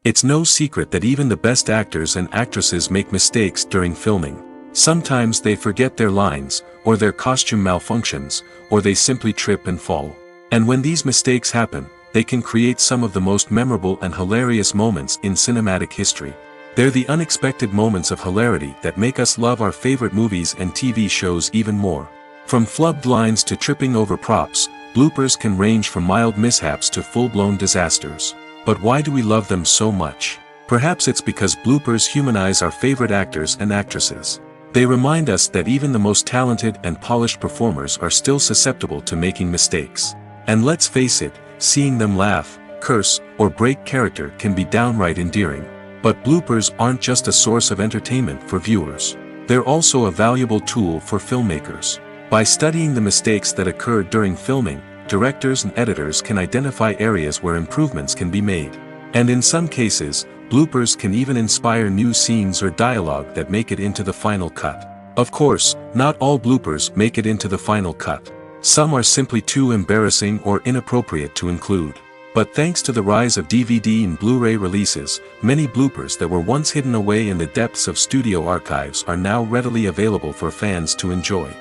It's no secret that even the best actors and actresses make mistakes during filming. Sometimes they forget their lines, or their costume malfunctions, or they simply trip and fall. And when these mistakes happen, they can create some of the most memorable and hilarious moments in cinematic history. They're the unexpected moments of hilarity that make us love our favorite movies and TV shows even more. From flubbed lines to tripping over props, bloopers can range from mild mishaps to full-blown disasters. But why do we love them so much? Perhaps it's because bloopers humanize our favorite actors and actresses. They remind us that even the most talented and polished performers are still susceptible to making mistakes. And let's face it, seeing them laugh, curse, or break character can be downright endearing. But bloopers aren't just a source of entertainment for viewers. They're also a valuable tool for filmmakers. By studying the mistakes that occurred during filming, directors and editors can identify areas where improvements can be made. And in some cases, bloopers can even inspire new scenes or dialogue that make it into the final cut. Of course, not all bloopers make it into the final cut. Some are simply too embarrassing or inappropriate to include. But thanks to the rise of DVD and Blu-ray releases, many bloopers that were once hidden away in the depths of studio archives are now readily available for fans to enjoy.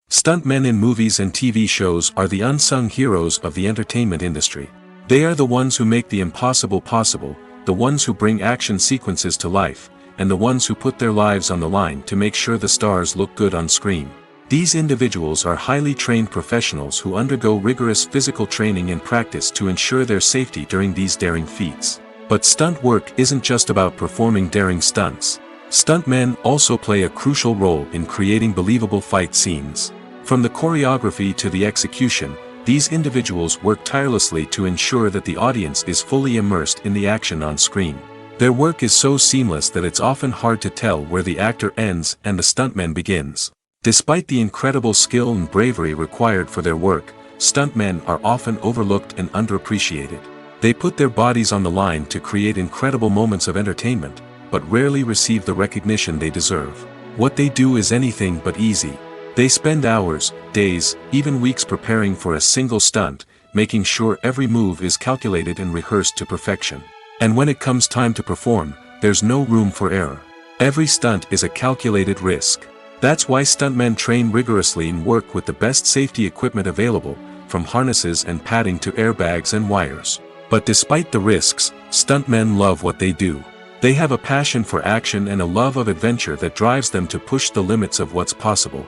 Stuntmen in movies and TV shows are the unsung heroes of the entertainment industry. They are the ones who make the impossible possible, the ones who bring action sequences to life, and the ones who put their lives on the line to make sure the stars look good on screen. These individuals are highly trained professionals who undergo rigorous physical training and practice to ensure their safety during these daring feats. But stunt work isn't just about performing daring stunts. Stuntmen also play a crucial role in creating believable fight scenes. From the choreography to the execution, these individuals work tirelessly to ensure that the audience is fully immersed in the action on screen. Their work is so seamless that it's often hard to tell where the actor ends and the stuntman begins. Despite the incredible skill and bravery required for their work, stuntmen are often overlooked and underappreciated. They put their bodies on the line to create incredible moments of entertainment, but rarely receive the recognition they deserve. What they do is anything but easy. They spend hours, days, even weeks preparing for a single stunt, making sure every move is calculated and rehearsed to perfection. And when it comes time to perform, there's no room for error. Every stunt is a calculated risk. That's why stuntmen train rigorously and work with the best safety equipment available, from harnesses and padding to airbags and wires. But despite the risks, stuntmen love what they do. They have a passion for action and a love of adventure that drives them to push the limits of what's possible.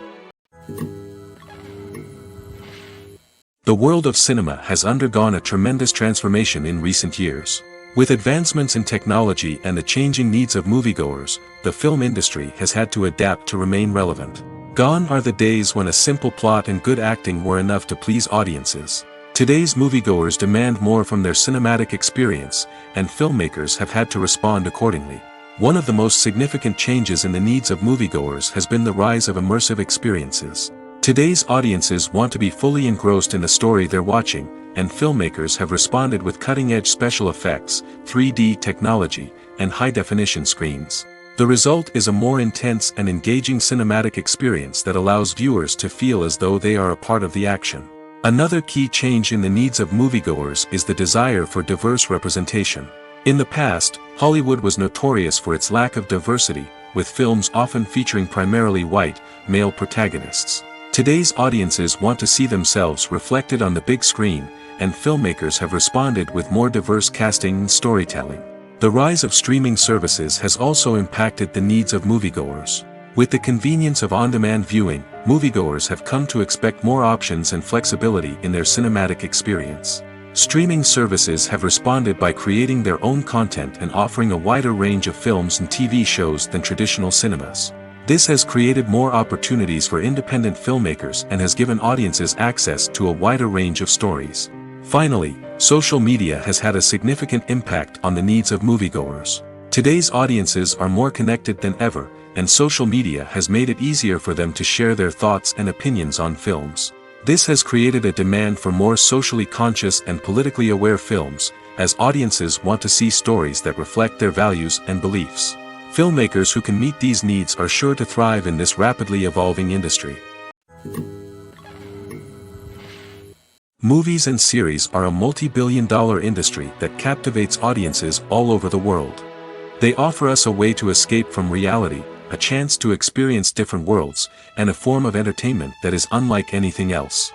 The world of cinema has undergone a tremendous transformation in recent years. With advancements in technology and the changing needs of moviegoers, the film industry has had to adapt to remain relevant. Gone are the days when a simple plot and good acting were enough to please audiences. Today's moviegoers demand more from their cinematic experience, and filmmakers have had to respond accordingly. One of the most significant changes in the needs of moviegoers has been the rise of immersive experiences. Today's audiences want to be fully engrossed in the story they're watching, and filmmakers have responded with cutting-edge special effects, 3D technology, and high-definition screens. The result is a more intense and engaging cinematic experience that allows viewers to feel as though they are a part of the action. Another key change in the needs of moviegoers is the desire for diverse representation. In the past, Hollywood was notorious for its lack of diversity, with films often featuring primarily white, male protagonists. Today's audiences want to see themselves reflected on the big screen, and filmmakers have responded with more diverse casting and storytelling. The rise of streaming services has also impacted the needs of moviegoers. With the convenience of on-demand viewing, moviegoers have come to expect more options and flexibility in their cinematic experience. Streaming services have responded by creating their own content and offering a wider range of films and TV shows than traditional cinemas. This has created more opportunities for independent filmmakers and has given audiences access to a wider range of stories. Finally, social media has had a significant impact on the needs of moviegoers. Today's audiences are more connected than ever, and social media has made it easier for them to share their thoughts and opinions on films. This has created a demand for more socially conscious and politically aware films, as audiences want to see stories that reflect their values and beliefs. Filmmakers who can meet these needs are sure to thrive in this rapidly evolving industry. Movies and series are a multi-billion-dollar industry that captivates audiences all over the world. They offer us a way to escape from reality, a chance to experience different worlds, and a form of entertainment that is unlike anything else.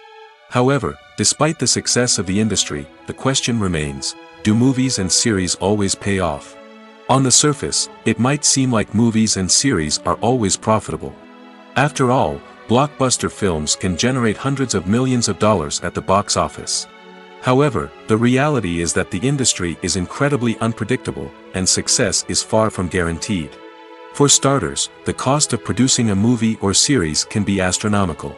However, despite the success of the industry, the question remains, do movies and series always pay off? On the surface, it might seem like movies and series are always profitable. After all, blockbuster films can generate hundreds of millions of dollars at the box office. However, the reality is that the industry is incredibly unpredictable, and success is far from guaranteed. For starters, the cost of producing a movie or series can be astronomical.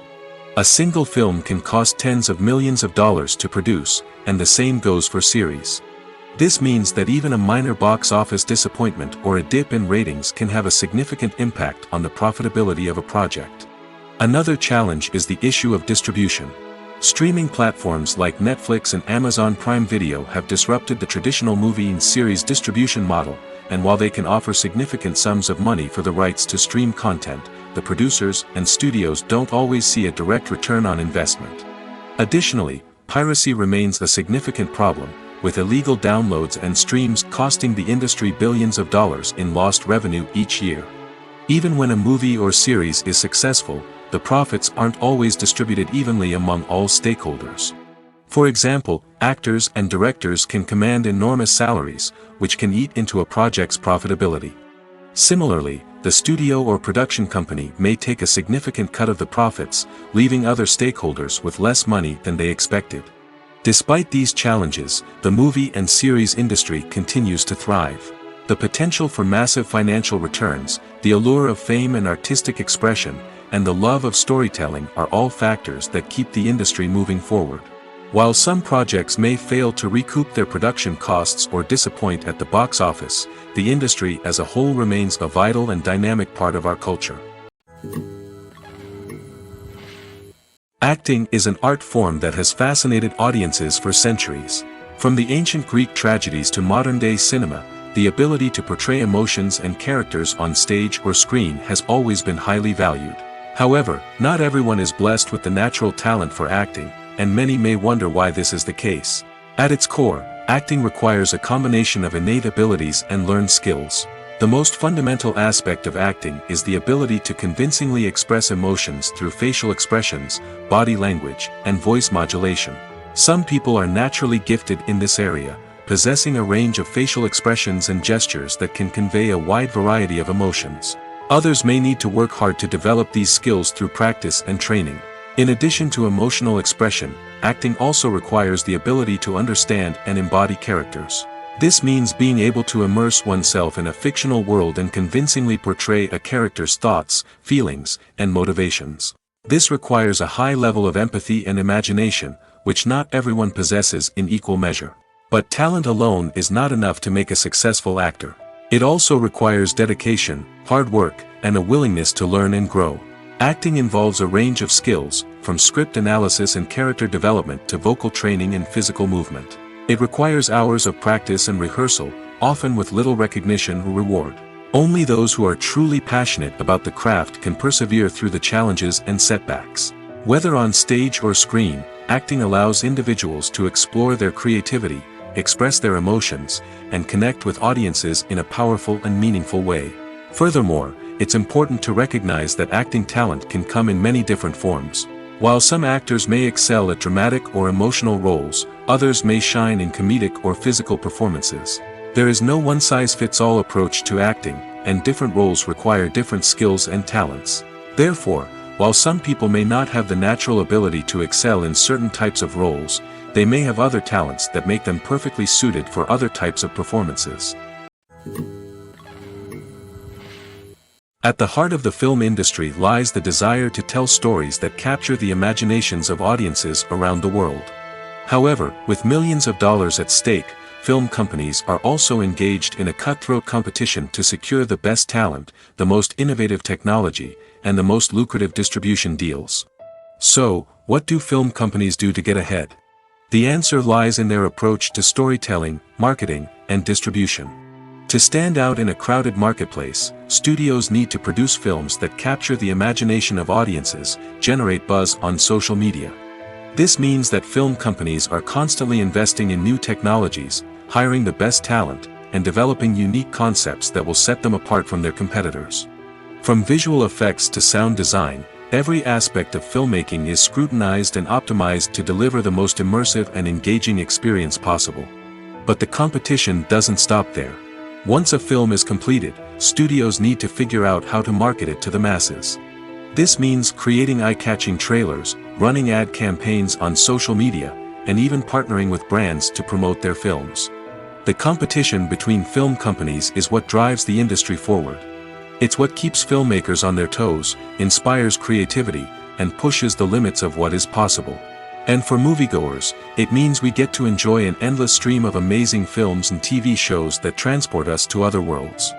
A single film can cost tens of millions of dollars to produce, and the same goes for series. This means that even a minor box office disappointment or a dip in ratings can have a significant impact on the profitability of a project. Another challenge is the issue of distribution. Streaming platforms like Netflix and Amazon Prime Video have disrupted the traditional movie and series distribution model, and while they can offer significant sums of money for the rights to stream content, the producers and studios don't always see a direct return on investment. Additionally, piracy remains a significant problem, with illegal downloads and streams costing the industry billions of dollars in lost revenue each year. Even when a movie or series is successful, the profits aren't always distributed evenly among all stakeholders. For example, actors and directors can command enormous salaries, which can eat into a project's profitability. Similarly, the studio or production company may take a significant cut of the profits, leaving other stakeholders with less money than they expected. Despite these challenges, the movie and series industry continues to thrive. The potential for massive financial returns, the allure of fame and artistic expression, and the love of storytelling are all factors that keep the industry moving forward. While some projects may fail to recoup their production costs or disappoint at the box office, the industry as a whole remains a vital and dynamic part of our culture. Acting is an art form that has fascinated audiences for centuries. From the ancient Greek tragedies to modern-day cinema, the ability to portray emotions and characters on stage or screen has always been highly valued. However, not everyone is blessed with the natural talent for acting, and many may wonder why this is the case. At its core, acting requires a combination of innate abilities and learned skills. The most fundamental aspect of acting is the ability to convincingly express emotions through facial expressions, body language, and voice modulation. Some people are naturally gifted in this area, possessing a range of facial expressions and gestures that can convey a wide variety of emotions. Others may need to work hard to develop these skills through practice and training. In addition to emotional expression, acting also requires the ability to understand and embody characters. This means being able to immerse oneself in a fictional world and convincingly portray a character's thoughts, feelings, and motivations. This requires a high level of empathy and imagination, which not everyone possesses in equal measure. But talent alone is not enough to make a successful actor. It also requires dedication, hard work, and a willingness to learn and grow. Acting involves a range of skills, from script analysis and character development to vocal training and physical movement. It requires hours of practice and rehearsal, often with little recognition or reward. Only those who are truly passionate about the craft can persevere through the challenges and setbacks. Whether on stage or screen, acting allows individuals to explore their creativity, express their emotions, and connect with audiences in a powerful and meaningful way. Furthermore, it's important to recognize that acting talent can come in many different forms. While some actors may excel at dramatic or emotional roles, others may shine in comedic or physical performances. There is no one-size-fits-all approach to acting, and different roles require different skills and talents. Therefore, while some people may not have the natural ability to excel in certain types of roles, they may have other talents that make them perfectly suited for other types of performances. At the heart of the film industry lies the desire to tell stories that capture the imaginations of audiences around the world. However, with millions of dollars at stake, film companies are also engaged in a cutthroat competition to secure the best talent, the most innovative technology, and the most lucrative distribution deals. So, what do film companies do to get ahead? The answer lies in their approach to storytelling, marketing, and distribution. To stand out in a crowded marketplace, studios need to produce films that capture the imagination of audiences, generate buzz on social media. This means that film companies are constantly investing in new technologies, hiring the best talent, and developing unique concepts that will set them apart from their competitors. From visual effects to sound design, every aspect of filmmaking is scrutinized and optimized to deliver the most immersive and engaging experience possible. But the competition doesn't stop there. Once a film is completed, studios need to figure out how to market it to the masses. This means creating eye-catching trailers, running ad campaigns on social media, and even partnering with brands to promote their films. The competition between film companies is what drives the industry forward. It's what keeps filmmakers on their toes, inspires creativity, and pushes the limits of what is possible. And for moviegoers, it means we get to enjoy an endless stream of amazing films and TV shows that transport us to other worlds.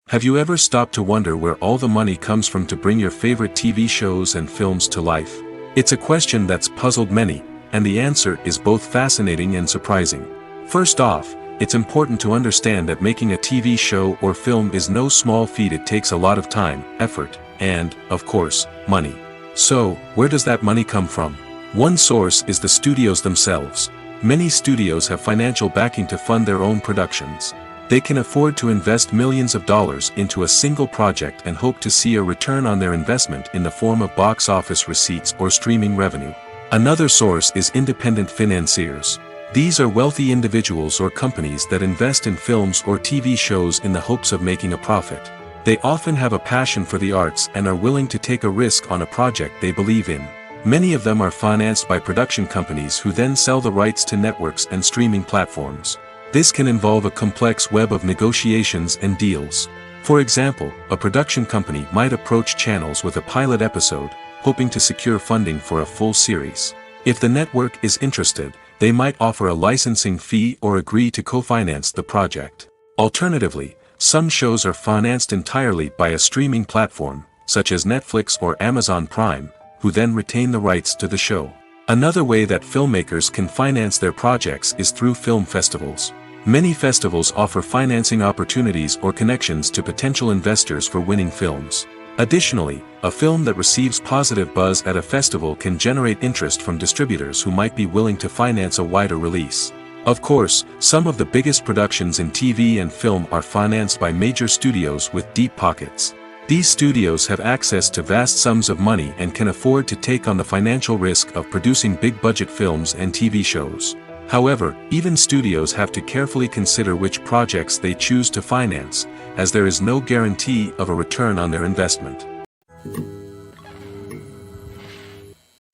Have you ever stopped to wonder where all the money comes from to bring your favorite TV shows and films to life? It's a question that's puzzled many, and the answer is both fascinating and surprising. First off, it's important to understand that making a TV show or film is no small feat. It takes a lot of time, effort, and, of course, money. So, where does that money come from? One source is the studios themselves. Many studios have financial backing to fund their own productions. They can afford to invest millions of dollars into a single project and hope to see a return on their investment in the form of box office receipts or streaming revenue. Another source is independent financiers. These are wealthy individuals or companies that invest in films or TV shows in the hopes of making a profit. They often have a passion for the arts and are willing to take a risk on a project they believe in. Many of them are financed by production companies who then sell the rights to networks and streaming platforms. This can involve a complex web of negotiations and deals. For example, a production company might approach channels with a pilot episode, hoping to secure funding for a full series. If the network is interested, they might offer a licensing fee or agree to co-finance the project. Alternatively, some shows are financed entirely by a streaming platform, such as Netflix or Amazon Prime, who then retain the rights to the show. Another way that filmmakers can finance their projects is through film festivals. Many festivals offer financing opportunities or connections to potential investors for winning films. Additionally, a film that receives positive buzz at a festival can generate interest from distributors who might be willing to finance a wider release. Of course, some of the biggest productions in TV and film are financed by major studios with deep pockets. These studios have access to vast sums of money and can afford to take on the financial risk of producing big-budget films and TV shows. However, even studios have to carefully consider which projects they choose to finance, as there is no guarantee of a return on their investment.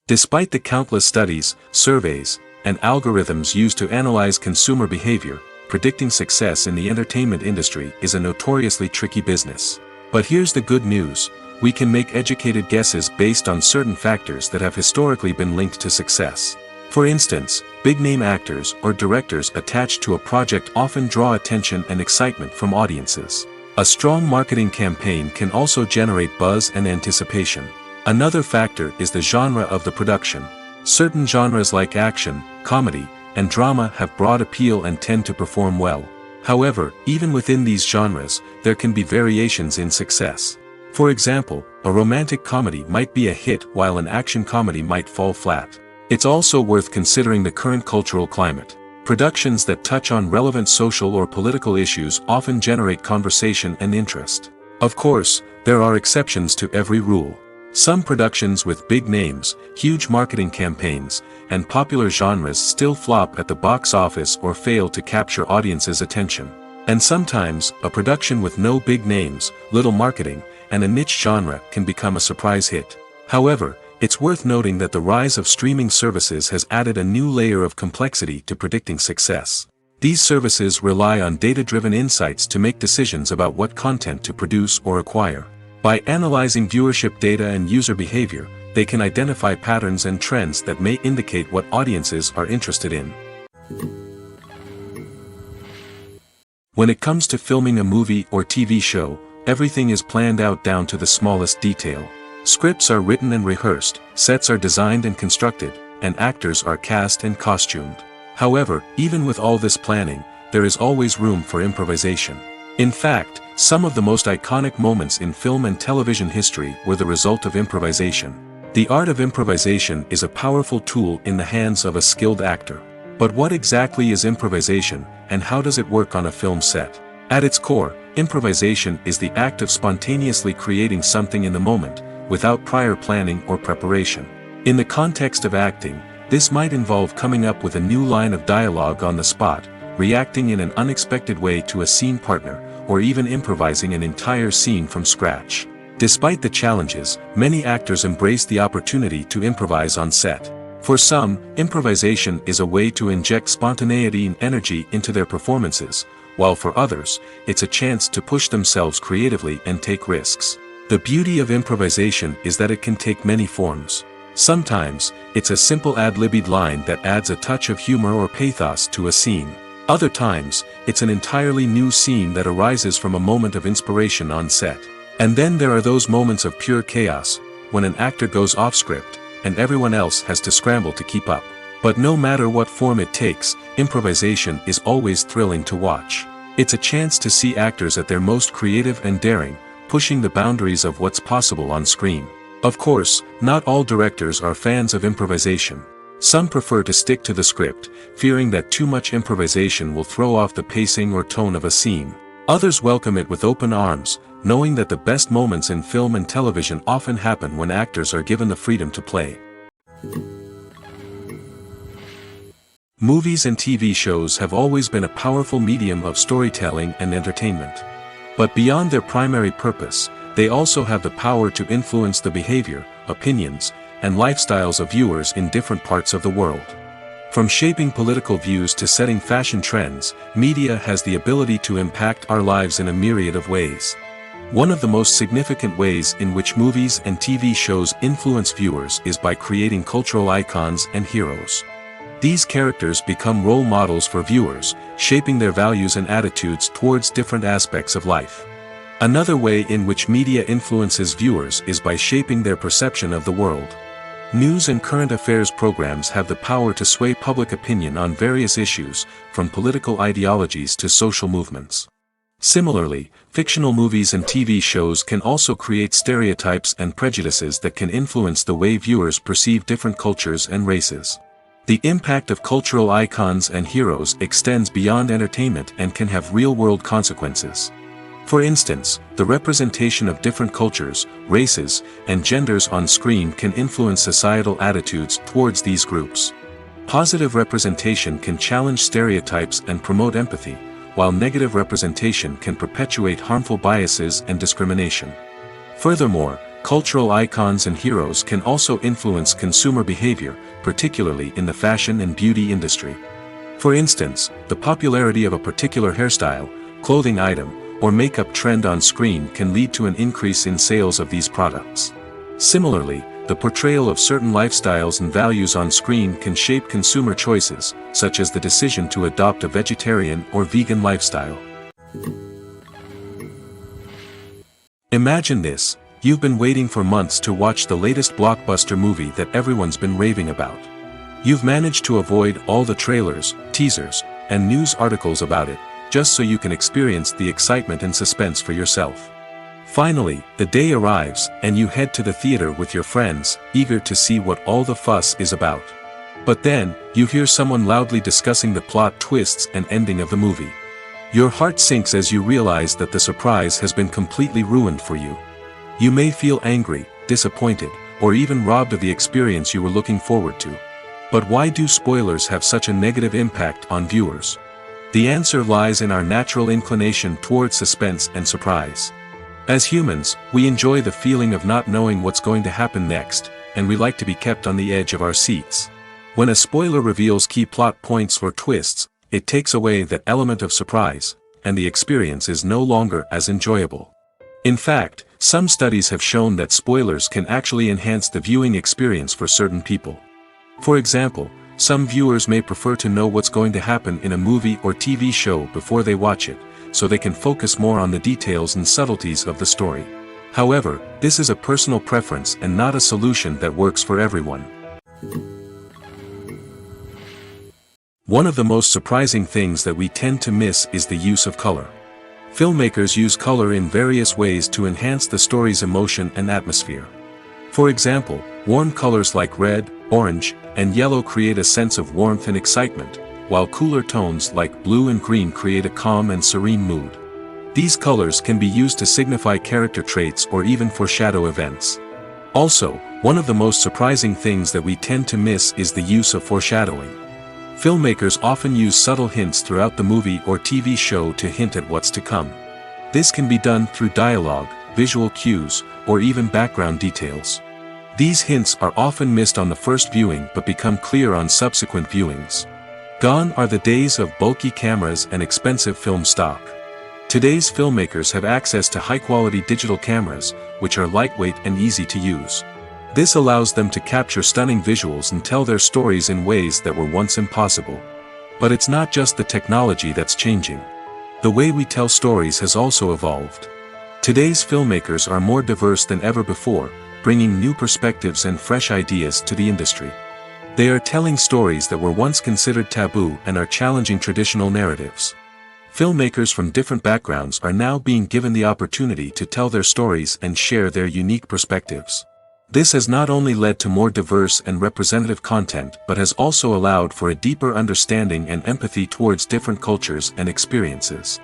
Despite the countless studies, surveys, and algorithms used to analyze consumer behavior, predicting success in the entertainment industry is a notoriously tricky business. But here's the good news: we can make educated guesses based on certain factors that have historically been linked to success. For instance, big-name actors or directors attached to a project often draw attention and excitement from audiences. A strong marketing campaign can also generate buzz and anticipation. Another factor is the genre of the production. Certain genres like action, comedy, and drama have broad appeal and tend to perform well. However, even within these genres, there can be variations in success. For example, a romantic comedy might be a hit while an action comedy might fall flat. It's also worth considering the current cultural climate. Productions that touch on relevant social or political issues often generate conversation and interest. Of course, there are exceptions to every rule. Some productions with big names, huge marketing campaigns, and popular genres still flop at the box office or fail to capture audiences' attention. And sometimes, a production with no big names, little marketing, and a niche genre can become a surprise hit. However, It's worth noting that the rise of streaming services has added a new layer of complexity to predicting success. These services rely on data-driven insights to make decisions about what content to produce or acquire. By analyzing viewership data and user behavior, they can identify patterns and trends that may indicate what audiences are interested in. When it comes to filming a movie or TV show, everything is planned out down to the smallest detail. Scripts are written and rehearsed, sets are designed and constructed, and actors are cast and costumed. However, even with all this planning, there is always room for improvisation. In fact, some of the most iconic moments in film and television history were the result of improvisation. The art of improvisation is a powerful tool in the hands of a skilled actor. But what exactly is improvisation, and how does it work on a film set? At its core, improvisation is the act of spontaneously creating something in the moment, without prior planning or preparation. In the context of acting, this might involve coming up with a new line of dialogue on the spot, reacting in an unexpected way to a scene partner, or even improvising an entire scene from scratch. Despite the challenges, many actors embrace the opportunity to improvise on set. For some, improvisation is a way to inject spontaneity and energy into their performances, while for others, it's a chance to push themselves creatively and take risks. The beauty of improvisation is that it can take many forms. Sometimes, it's a simple ad-libbed line that adds a touch of humor or pathos to a scene. Other times, it's an entirely new scene that arises from a moment of inspiration on set. And then there are those moments of pure chaos, when an actor goes off script, and everyone else has to scramble to keep up. But no matter what form it takes, improvisation is always thrilling to watch. It's a chance to see actors at their most creative and daring, pushing the boundaries of what's possible on screen. Of course, not all directors are fans of improvisation. Some prefer to stick to the script, fearing that too much improvisation will throw off the pacing or tone of a scene. Others welcome it with open arms, knowing that the best moments in film and television often happen when actors are given the freedom to play. Movies and TV shows have always been a powerful medium of storytelling and entertainment. But beyond their primary purpose, they also have the power to influence the behavior, opinions, and lifestyles of viewers in different parts of the world. From shaping political views to setting fashion trends, media has the ability to impact our lives in a myriad of ways. One of the most significant ways in which movies and TV shows influence viewers is by creating cultural icons and heroes. These characters become role models for viewers, shaping their values and attitudes towards different aspects of life. Another way in which media influences viewers is by shaping their perception of the world. News and current affairs programs have the power to sway public opinion on various issues, from political ideologies to social movements. Similarly, fictional movies and TV shows can also create stereotypes and prejudices that can influence the way viewers perceive different cultures and races. The impact of cultural icons and heroes extends beyond entertainment and can have real-world consequences. For instance, the representation of different cultures, races, and genders on screen can influence societal attitudes towards these groups. Positive representation can challenge stereotypes and promote empathy, while negative representation can perpetuate harmful biases and discrimination. Furthermore, cultural icons and heroes can also influence consumer behavior, particularly in the fashion and beauty industry. For instance, the popularity of a particular hairstyle, clothing item, or makeup trend on screen can lead to an increase in sales of these products. Similarly, the portrayal of certain lifestyles and values on screen can shape consumer choices, such as the decision to adopt a vegetarian or vegan lifestyle. Imagine this: you've been waiting for months to watch the latest blockbuster movie that everyone's been raving about. You've managed to avoid all the trailers, teasers, and news articles about it, just so you can experience the excitement and suspense for yourself. Finally, the day arrives, and you head to the theater with your friends, eager to see what all the fuss is about. But then, you hear someone loudly discussing the plot twists and ending of the movie. Your heart sinks as you realize that the surprise has been completely ruined for you. You may feel angry, disappointed, or even robbed of the experience you were looking forward to. But why do spoilers have such a negative impact on viewers? The answer lies in our natural inclination towards suspense and surprise. As humans, we enjoy the feeling of not knowing what's going to happen next, and we like to be kept on the edge of our seats. When a spoiler reveals key plot points or twists, it takes away that element of surprise, and the experience is no longer as enjoyable. In fact, some studies have shown that spoilers can actually enhance the viewing experience for certain people. For example, some viewers may prefer to know what's going to happen in a movie or TV show before they watch it, so they can focus more on the details and subtleties of the story. However, this is a personal preference and not a solution that works for everyone. One of the most surprising things that we tend to miss is the use of color. Filmmakers use color in various ways to enhance the story's emotion and atmosphere. For example, warm colors like red, orange, and yellow create a sense of warmth and excitement, while cooler tones like blue and green create a calm and serene mood. These colors can be used to signify character traits or even foreshadow events. Also, one of the most surprising things that we tend to miss is the use of foreshadowing. Filmmakers often use subtle hints throughout the movie or TV show to hint at what's to come. This can be done through dialogue, visual cues, or even background details. These hints are often missed on the first viewing but become clear on subsequent viewings. Gone are the days of bulky cameras and expensive film stock. Today's filmmakers have access to high-quality digital cameras, which are lightweight and easy to use. This allows them to capture stunning visuals and tell their stories in ways that were once impossible. But it's not just the technology that's changing. The way we tell stories has also evolved. Today's filmmakers are more diverse than ever before, bringing new perspectives and fresh ideas to the industry. They are telling stories that were once considered taboo and are challenging traditional narratives. Filmmakers from different backgrounds are now being given the opportunity to tell their stories and share their unique perspectives. This has not only led to more diverse and representative content but has also allowed for a deeper understanding and empathy towards different cultures and experiences.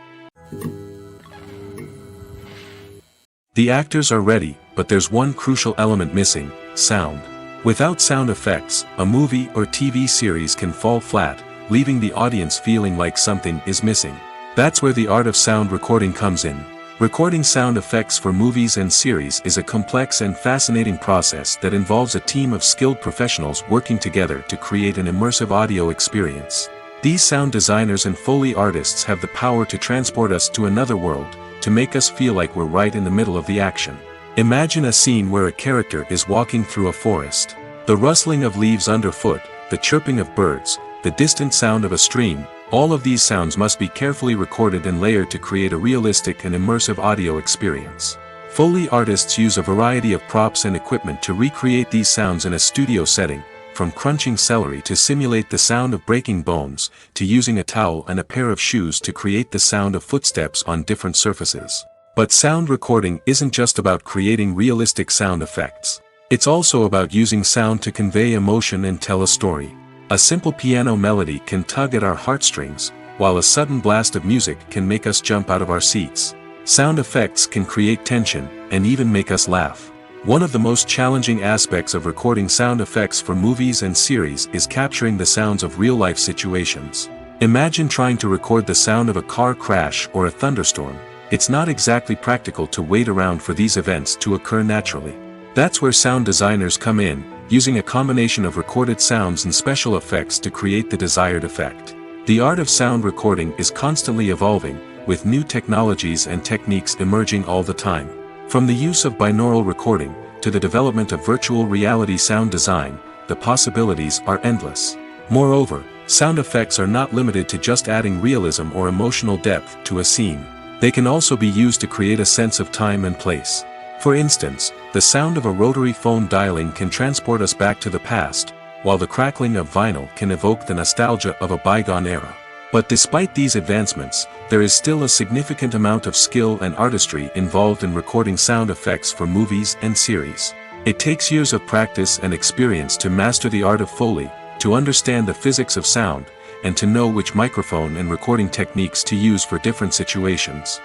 The actors are ready, but there's one crucial element missing: sound. Without sound effects, a movie or TV series can fall flat, leaving the audience feeling like something is missing. That's where the art of sound recording comes in. Recording sound effects for movies and series is a complex and fascinating process that involves a team of skilled professionals working together to create an immersive audio experience. These sound designers and Foley artists have the power to transport us to another world, to make us feel like we're right in the middle of the action. Imagine a scene where a character is walking through a forest. The rustling of leaves underfoot, the chirping of birds, the distant sound of a stream, all of these sounds must be carefully recorded and layered to create a realistic and immersive audio experience. Foley artists use a variety of props and equipment to recreate these sounds in a studio setting, from crunching celery to simulate the sound of breaking bones, to using a towel and a pair of shoes to create the sound of footsteps on different surfaces. But sound recording isn't just about creating realistic sound effects. It's also about using sound to convey emotion and tell a story. A simple piano melody can tug at our heartstrings, while a sudden blast of music can make us jump out of our seats. Sound effects can create tension, and even make us laugh. One of the most challenging aspects of recording sound effects for movies and series is capturing the sounds of real-life situations. Imagine trying to record the sound of a car crash or a thunderstorm. It's not exactly practical to wait around for these events to occur naturally. That's where sound designers come in, using a combination of recorded sounds and special effects to create the desired effect. The art of sound recording is constantly evolving, with new technologies and techniques emerging all the time. From the use of binaural recording, to the development of virtual reality sound design, the possibilities are endless. Moreover, sound effects are not limited to just adding realism or emotional depth to a scene. They can also be used to create a sense of time and place. For instance, the sound of a rotary phone dialing can transport us back to the past, while the crackling of vinyl can evoke the nostalgia of a bygone era. But despite these advancements, there is still a significant amount of skill and artistry involved in recording sound effects for movies and series. It takes years of practice and experience to master the art of Foley, to understand the physics of sound, and to know which microphone and recording techniques to use for different situations.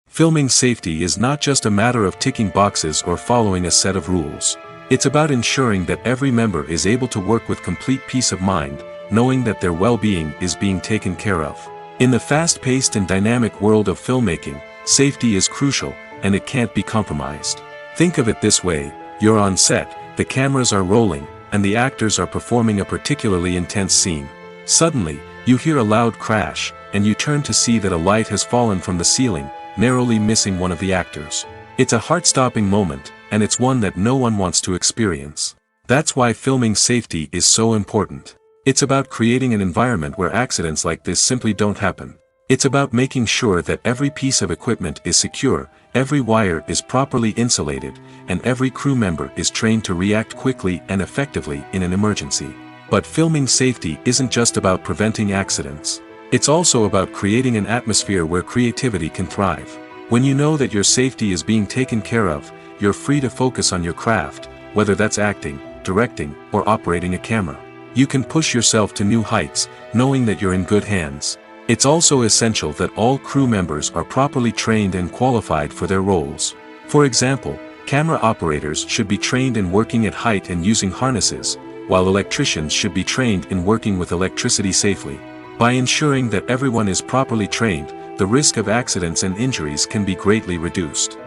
Filming safety is not just a matter of ticking boxes or following a set of rules. It's about ensuring that every member is able to work with complete peace of mind, knowing that their well-being is being taken care of. In the fast-paced and dynamic world of filmmaking, safety is crucial, and it can't be compromised. Think of it this way: you're on set, the cameras are rolling, and the actors are performing a particularly intense scene. Suddenly, you hear a loud crash, and you turn to see that a light has fallen from the ceiling, narrowly missing one of the actors. It's a heart-stopping moment, and it's one that no one wants to experience. That's why filming safety is so important. It's about creating an environment where accidents like this simply don't happen. It's about making sure that every piece of equipment is secure, every wire is properly insulated, and every crew member is trained to react quickly and effectively in an emergency. But filming safety isn't just about preventing accidents. It's also about creating an atmosphere where creativity can thrive. When you know that your safety is being taken care of, you're free to focus on your craft, whether that's acting, directing, or operating a camera. You can push yourself to new heights, knowing that you're in good hands. It's also essential that all crew members are properly trained and qualified for their roles. For example, camera operators should be trained in working at height and using harnesses, while electricians should be trained in working with electricity safely. By ensuring that everyone is properly trained, the risk of accidents and injuries can be greatly reduced.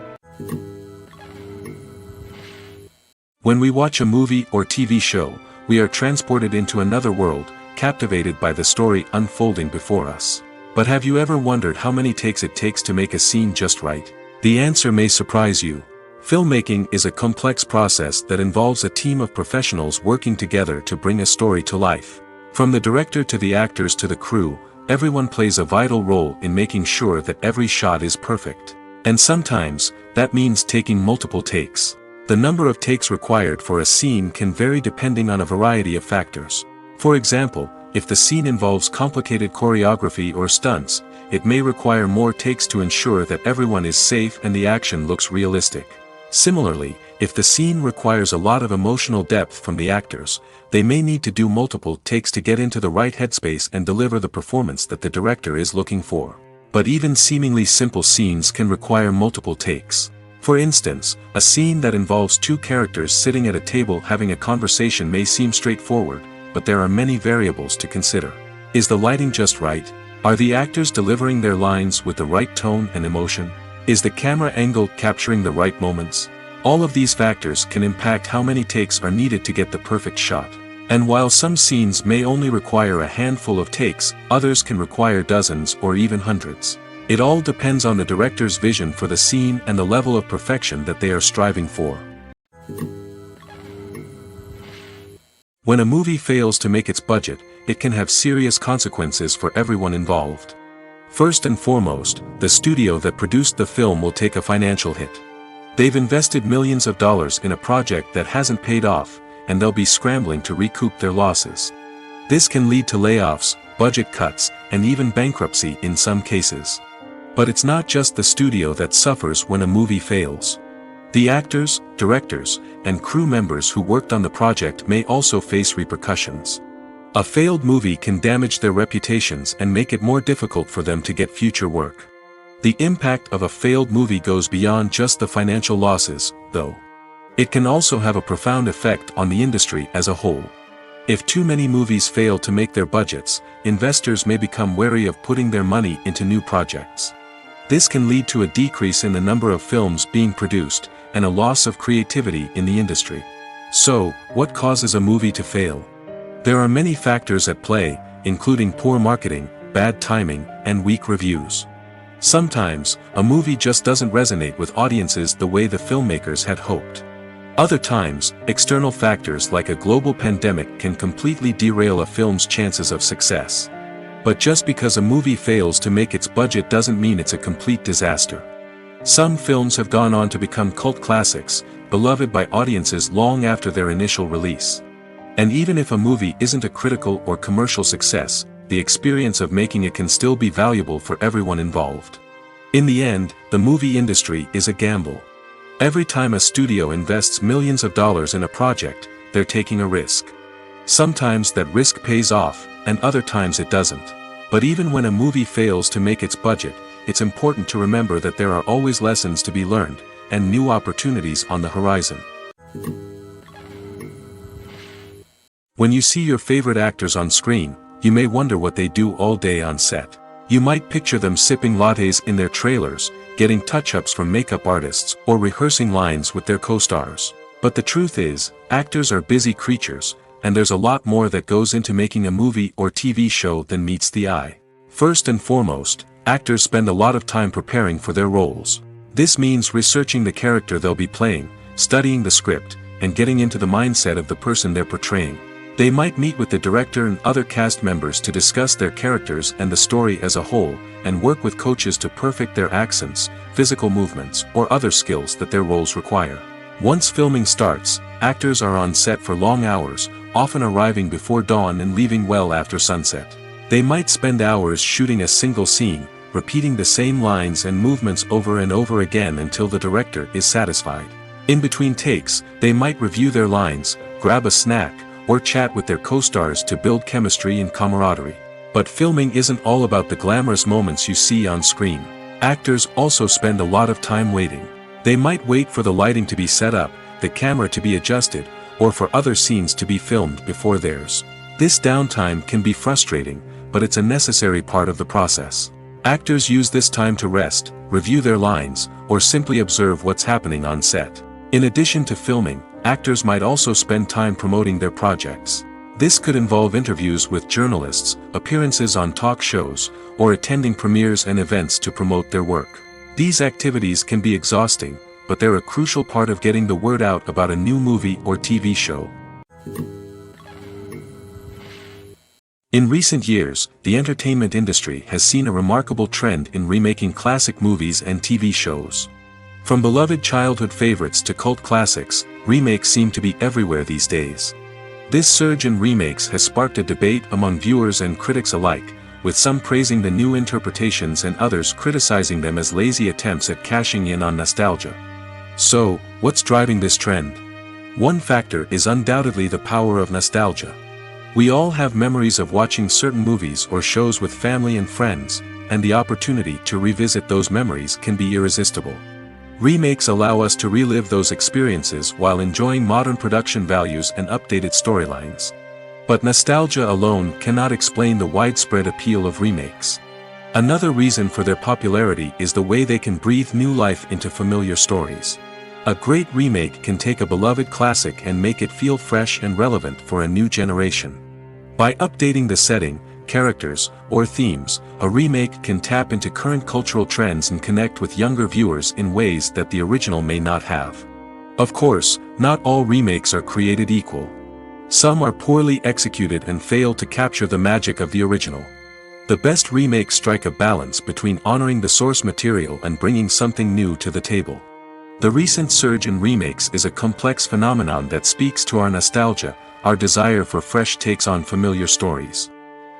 When we watch a movie or TV show, we are transported into another world, captivated by the story unfolding before us. But have you ever wondered how many takes it takes to make a scene just right? The answer may surprise you. Filmmaking is a complex process that involves a team of professionals working together to bring a story to life. From the director to the actors to the crew, everyone plays a vital role in making sure that every shot is perfect. And sometimes, that means taking multiple takes. The number of takes required for a scene can vary depending on a variety of factors. For example, if the scene involves complicated choreography or stunts, it may require more takes to ensure that everyone is safe and the action looks realistic. Similarly, if the scene requires a lot of emotional depth from the actors, they may need to do multiple takes to get into the right headspace and deliver the performance that the director is looking for. But even seemingly simple scenes can require multiple takes. For instance, a scene that involves two characters sitting at a table having a conversation may seem straightforward, but there are many variables to consider. Is the lighting just right? Are the actors delivering their lines with the right tone and emotion? Is the camera angle capturing the right moments? All of these factors can impact how many takes are needed to get the perfect shot. And while some scenes may only require a handful of takes, others can require dozens or even hundreds. It all depends on the director's vision for the scene and the level of perfection that they are striving for. When a movie fails to make its budget, it can have serious consequences for everyone involved. First and foremost, the studio that produced the film will take a financial hit. They've invested millions of dollars in a project that hasn't paid off, and they'll be scrambling to recoup their losses. This can lead to layoffs, budget cuts, and even bankruptcy in some cases. But it's not just the studio that suffers when a movie fails. The actors, directors, and crew members who worked on the project may also face repercussions. A failed movie can damage their reputations and make it more difficult for them to get future work. The impact of a failed movie goes beyond just the financial losses, though. It can also have a profound effect on the industry as a whole. If too many movies fail to make their budgets, investors may become wary of putting their money into new projects. This can lead to a decrease in the number of films being produced, and a loss of creativity in the industry. So, what causes a movie to fail? There are many factors at play, including poor marketing, bad timing, and weak reviews. Sometimes, a movie just doesn't resonate with audiences the way the filmmakers had hoped. Other times, external factors like a global pandemic can completely derail a film's chances of success. But just because a movie fails to make its budget doesn't mean it's a complete disaster. Some films have gone on to become cult classics, beloved by audiences long after their initial release. And even if a movie isn't a critical or commercial success, the experience of making it can still be valuable for everyone involved. In the end, the movie industry is a gamble. Every time a studio invests millions of dollars in a project, they're taking a risk. Sometimes that risk pays off, and other times it doesn't. But even when a movie fails to make its budget, it's important to remember that there are always lessons to be learned, and new opportunities on the horizon. When you see your favorite actors on screen, you may wonder what they do all day on set. You might picture them sipping lattes in their trailers, getting touch-ups from makeup artists, or rehearsing lines with their co-stars. But the truth is, actors are busy creatures, and there's a lot more that goes into making a movie or TV show than meets the eye. First and foremost, actors spend a lot of time preparing for their roles. This means researching the character they'll be playing, studying the script, and getting into the mindset of the person they're portraying. They might meet with the director and other cast members to discuss their characters and the story as a whole, and work with coaches to perfect their accents, physical movements, or other skills that their roles require. Once filming starts, actors are on set for long hours, often arriving before dawn and leaving well after sunset. They might spend hours shooting a single scene, repeating the same lines and movements over and over again until the director is satisfied. In between takes, they might review their lines, grab a snack, or chat with their co-stars to build chemistry and camaraderie. But filming isn't all about the glamorous moments you see on screen. Actors also spend a lot of time waiting. They might wait for the lighting to be set up, the camera to be adjusted, or for other scenes to be filmed before theirs. This downtime can be frustrating, but it's a necessary part of the process. Actors use this time to rest, review their lines, or simply observe what's happening on set. In addition to filming, actors might also spend time promoting their projects. This could involve interviews with journalists, appearances on talk shows, or attending premieres and events to promote their work. These activities can be exhausting, but they're a crucial part of getting the word out about a new movie or TV show. In recent years, the entertainment industry has seen a remarkable trend in remaking classic movies and TV shows. From beloved childhood favorites to cult classics, remakes seem to be everywhere these days. This surge in remakes has sparked a debate among viewers and critics alike, with some praising the new interpretations and others criticizing them as lazy attempts at cashing in on nostalgia. So, what's driving this trend? One factor is undoubtedly the power of nostalgia. We all have memories of watching certain movies or shows with family and friends, and the opportunity to revisit those memories can be irresistible. Remakes allow us to relive those experiences while enjoying modern production values and updated storylines. But nostalgia alone cannot explain the widespread appeal of remakes. Another reason for their popularity is the way they can breathe new life into familiar stories. A great remake can take a beloved classic and make it feel fresh and relevant for a new generation. By updating the setting, characters, or themes, a remake can tap into current cultural trends and connect with younger viewers in ways that the original may not have. Of course, not all remakes are created equal. Some are poorly executed and fail to capture the magic of the original. The best remakes strike a balance between honoring the source material and bringing something new to the table. The recent surge in remakes is a complex phenomenon that speaks to our nostalgia, our desire for fresh takes on familiar stories.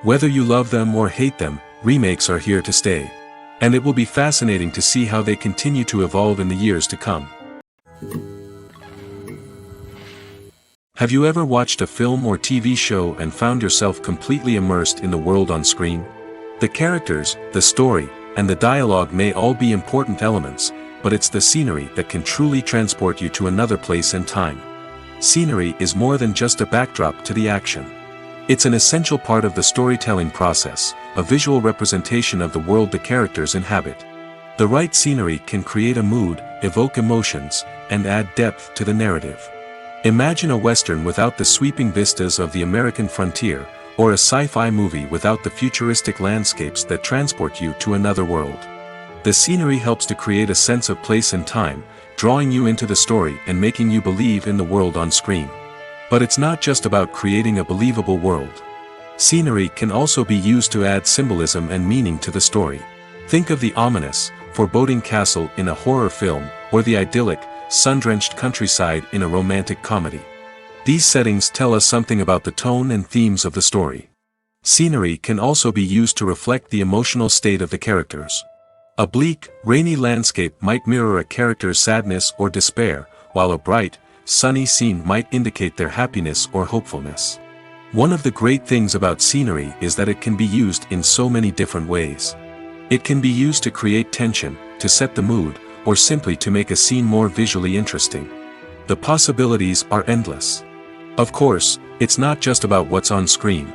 Whether you love them or hate them, remakes are here to stay. And it will be fascinating to see how they continue to evolve in the years to come. Have you ever watched a film or TV show and found yourself completely immersed in the world on screen? The characters, the story, and the dialogue may all be important elements, but it's the scenery that can truly transport you to another place and time. Scenery is more than just a backdrop to the action. It's an essential part of the storytelling process, a visual representation of the world the characters inhabit. The right scenery can create a mood, evoke emotions, and add depth to the narrative. Imagine a Western without the sweeping vistas of the American frontier, or a sci-fi movie without the futuristic landscapes that transport you to another world. The scenery helps to create a sense of place and time, drawing you into the story and making you believe in the world on screen. But it's not just about creating a believable world. Scenery can also be used to add symbolism and meaning to the story. Think of the ominous, foreboding castle in a horror film, or the idyllic, sun-drenched countryside in a romantic comedy. These settings tell us something about the tone and themes of the story. Scenery can also be used to reflect the emotional state of the characters. A bleak, rainy landscape might mirror a character's sadness or despair, while a bright, sunny scene might indicate their happiness or hopefulness. One of the great things about scenery is that it can be used in so many different ways. It can be used to create tension, to set the mood, or simply to make a scene more visually interesting. The possibilities are endless. Of course, it's not just about what's on screen.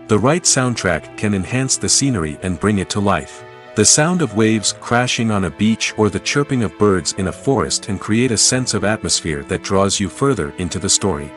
The right soundtrack can enhance the scenery and bring it to life. The sound of waves crashing on a beach or the chirping of birds in a forest can create a sense of atmosphere that draws you further into the story.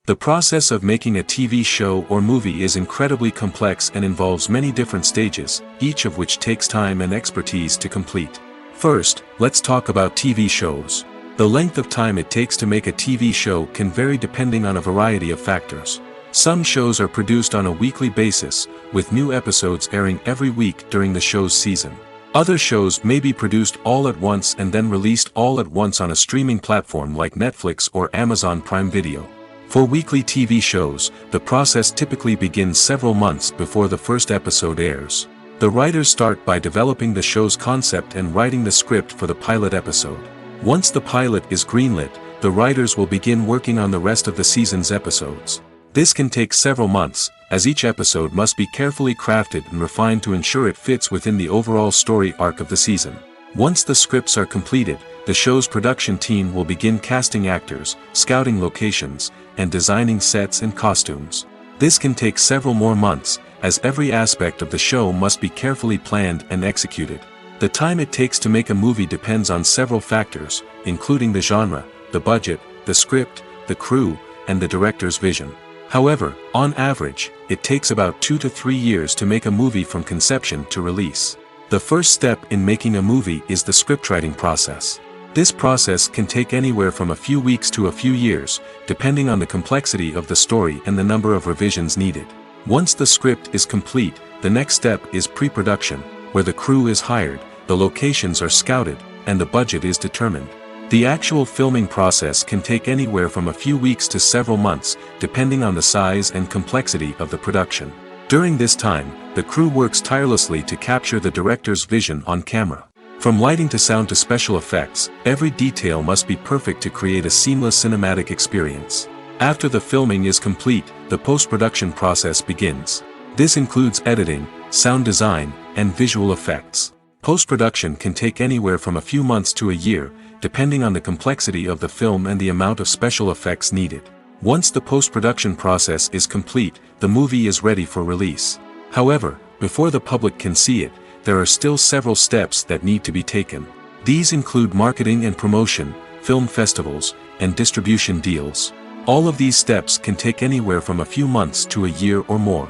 The process of making a TV show or movie is incredibly complex and involves many different stages, each of which takes time and expertise to complete. First, let's talk about TV shows. The length of time it takes to make a TV show can vary depending on a variety of factors. Some shows are produced on a weekly basis, with new episodes airing every week during the show's season. Other shows may be produced all at once and then released all at once on a streaming platform like Netflix or Amazon Prime Video. For weekly TV shows, the process typically begins several months before the first episode airs. The writers start by developing the show's concept and writing the script for the pilot episode. Once the pilot is greenlit, the writers will begin working on the rest of the season's episodes. This can take several months, as each episode must be carefully crafted and refined to ensure it fits within the overall story arc of the season. Once the scripts are completed, the show's production team will begin casting actors, scouting locations, and designing sets and costumes. This can take several more months, as every aspect of the show must be carefully planned and executed. The time it takes to make a movie depends on several factors, including the genre, the budget, the script, the crew, and the director's vision. However, on average, it takes about 2 to 3 years to make a movie from conception to release. The first step in making a movie is the scriptwriting process. This process can take anywhere from a few weeks to a few years, depending on the complexity of the story and the number of revisions needed. Once the script is complete, the next step is pre-production, where the crew is hired, the locations are scouted, and the budget is determined. The actual filming process can take anywhere from a few weeks to several months, depending on the size and complexity of the production. During this time, the crew works tirelessly to capture the director's vision on camera. From lighting to sound to special effects, every detail must be perfect to create a seamless cinematic experience. After the filming is complete, the post-production process begins. This includes editing, sound design, and visual effects. Post-production can take anywhere from a few months to a year, depending on the complexity of the film and the amount of special effects needed. Once the post-production process is complete, the movie is ready for release. However, before the public can see it, there are still several steps that need to be taken. These include marketing and promotion, film festivals, and distribution deals. All of these steps can take anywhere from a few months to a year or more.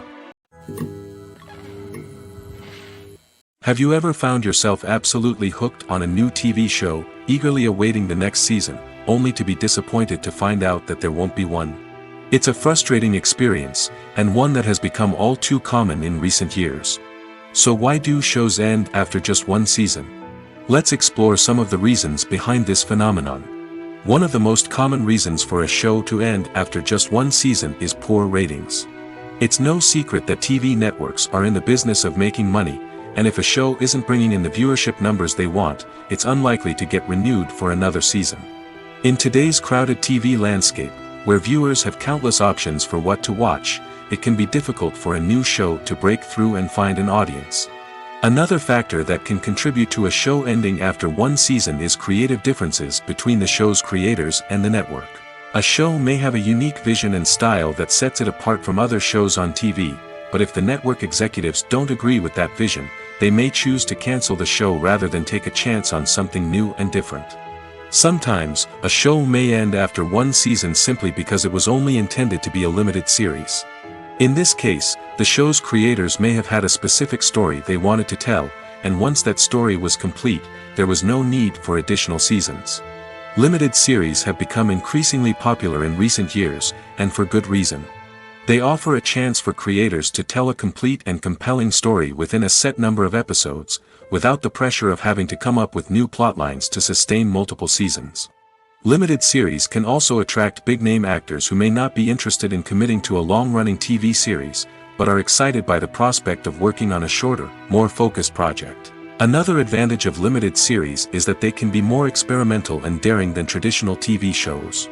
Have you ever found yourself absolutely hooked on a new TV show, eagerly awaiting the next season, only to be disappointed to find out that there won't be one? It's a frustrating experience, and one that has become all too common in recent years. So why do shows end after just one season? Let's explore some of the reasons behind this phenomenon. One of the most common reasons for a show to end after just one season is poor ratings. It's no secret that TV networks are in the business of making money, and if a show isn't bringing in the viewership numbers they want, it's unlikely to get renewed for another season. In today's crowded TV landscape, where viewers have countless options for what to watch, it can be difficult for a new show to break through and find an audience. Another factor that can contribute to a show ending after one season is creative differences between the show's creators and the network. A show may have a unique vision and style that sets it apart from other shows on TV, but if the network executives don't agree with that vision, they may choose to cancel the show rather than take a chance on something new and different. Sometimes, a show may end after one season simply because it was only intended to be a limited series. In this case, the show's creators may have had a specific story they wanted to tell, and once that story was complete, there was no need for additional seasons. Limited series have become increasingly popular in recent years, and for good reason. They offer a chance for creators to tell a complete and compelling story within a set number of episodes, without the pressure of having to come up with new plotlines to sustain multiple seasons. Limited series can also attract big-name actors who may not be interested in committing to a long-running TV series, but are excited by the prospect of working on a shorter, more focused project. Another advantage of limited series is that they can be more experimental and daring than traditional TV shows.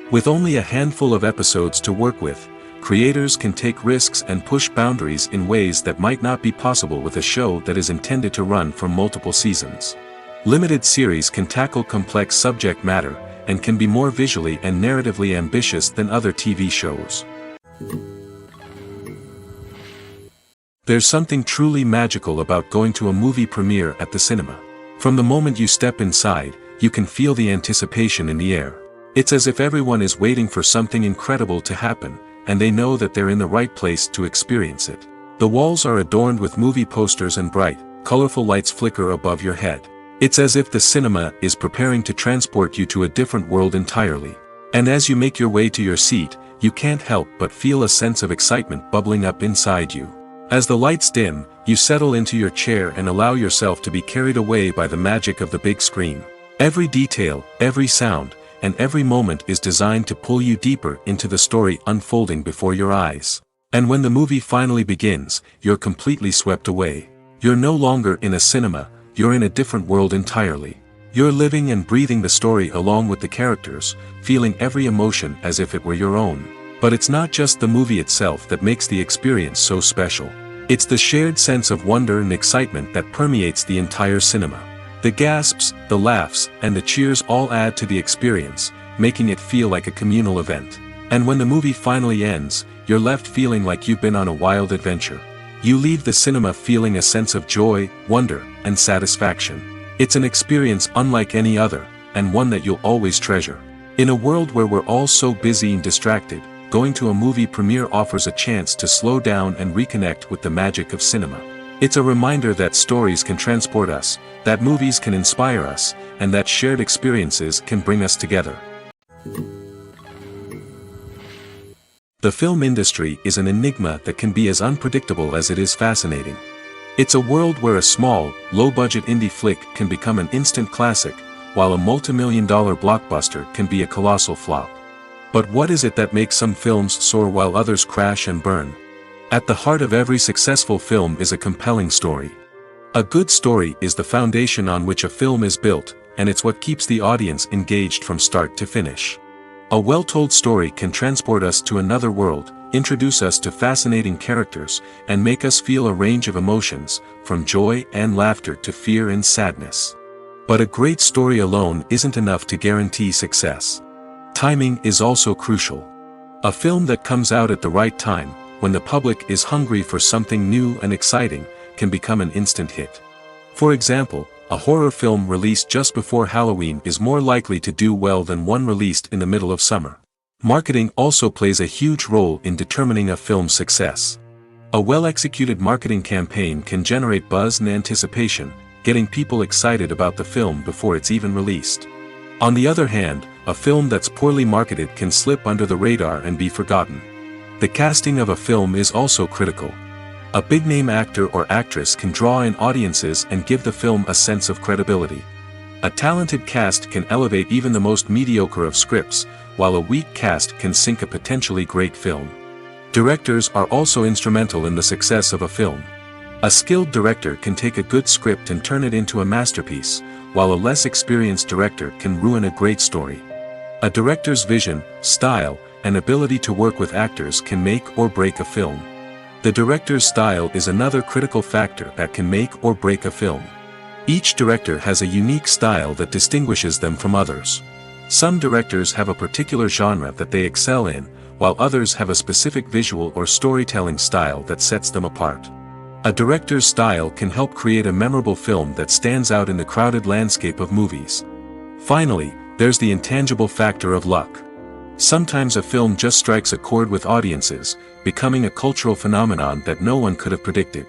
With only a handful of episodes to work with, creators can take risks and push boundaries in ways that might not be possible with a show that is intended to run for multiple seasons. Limited series can tackle complex subject matter, and can be more visually and narratively ambitious than other TV shows. There's something truly magical about going to a movie premiere at the cinema. From the moment you step inside, you can feel the anticipation in the air. It's as if everyone is waiting for something incredible to happen, and they know that they're in the right place to experience it. The walls are adorned with movie posters and bright, colorful lights flicker above your head. It's as if the cinema is preparing to transport you to a different world entirely. And as you make your way to your seat, you can't help but feel a sense of excitement bubbling up inside you. As the lights dim, you settle into your chair and allow yourself to be carried away by the magic of the big screen. Every detail, every sound, and every moment is designed to pull you deeper into the story unfolding before your eyes. And when the movie finally begins, you're completely swept away. You're no longer in a cinema, you're in a different world entirely. You're living and breathing the story along with the characters, feeling every emotion as if it were your own. But it's not just the movie itself that makes the experience so special. It's the shared sense of wonder and excitement that permeates the entire cinema. The gasps, the laughs, and the cheers all add to the experience, making it feel like a communal event. And when the movie finally ends, you're left feeling like you've been on a wild adventure. You leave the cinema feeling a sense of joy, wonder, and satisfaction. It's an experience unlike any other, and one that you'll always treasure. In a world where we're all so busy and distracted, going to a movie premiere offers a chance to slow down and reconnect with the magic of cinema. It's a reminder that stories can transport us, that movies can inspire us, and that shared experiences can bring us together. The film industry is an enigma that can be as unpredictable as it is fascinating. It's a world where a small, low-budget indie flick can become an instant classic, while a multi-million-dollar blockbuster can be a colossal flop. But what is it that makes some films soar while others crash and burn? At the heart of every successful film is a compelling story. A good story is the foundation on which a film is built, and it's what keeps the audience engaged from start to finish. A well-told story can transport us to another world, introduce us to fascinating characters, and make us feel a range of emotions, from joy and laughter to fear and sadness. But a great story alone isn't enough to guarantee success. Timing is also crucial. A film that comes out at the right time, when the public is hungry for something new and exciting, can become an instant hit. For example, a horror film released just before Halloween is more likely to do well than one released in the middle of summer. Marketing also plays a huge role in determining a film's success. A well-executed marketing campaign can generate buzz and anticipation, getting people excited about the film before it's even released. On the other hand, a film that's poorly marketed can slip under the radar and be forgotten. The casting of a film is also critical. A big-name actor or actress can draw in audiences and give the film a sense of credibility. A talented cast can elevate even the most mediocre of scripts, while a weak cast can sink a potentially great film. Directors are also instrumental in the success of a film. A skilled director can take a good script and turn it into a masterpiece, while a less experienced director can ruin a great story. A director's vision, style, and ability to work with actors can make or break a film. The director's style is another critical factor that can make or break a film. Each director has a unique style that distinguishes them from others. Some directors have a particular genre that they excel in, while others have a specific visual or storytelling style that sets them apart. A director's style can help create a memorable film that stands out in the crowded landscape of movies. Finally, there's the intangible factor of luck. Sometimes a film just strikes a chord with audiences, becoming a cultural phenomenon that no one could have predicted.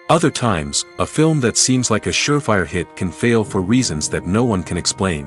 Other times, a film that seems like a surefire hit can fail for reasons that no one can explain.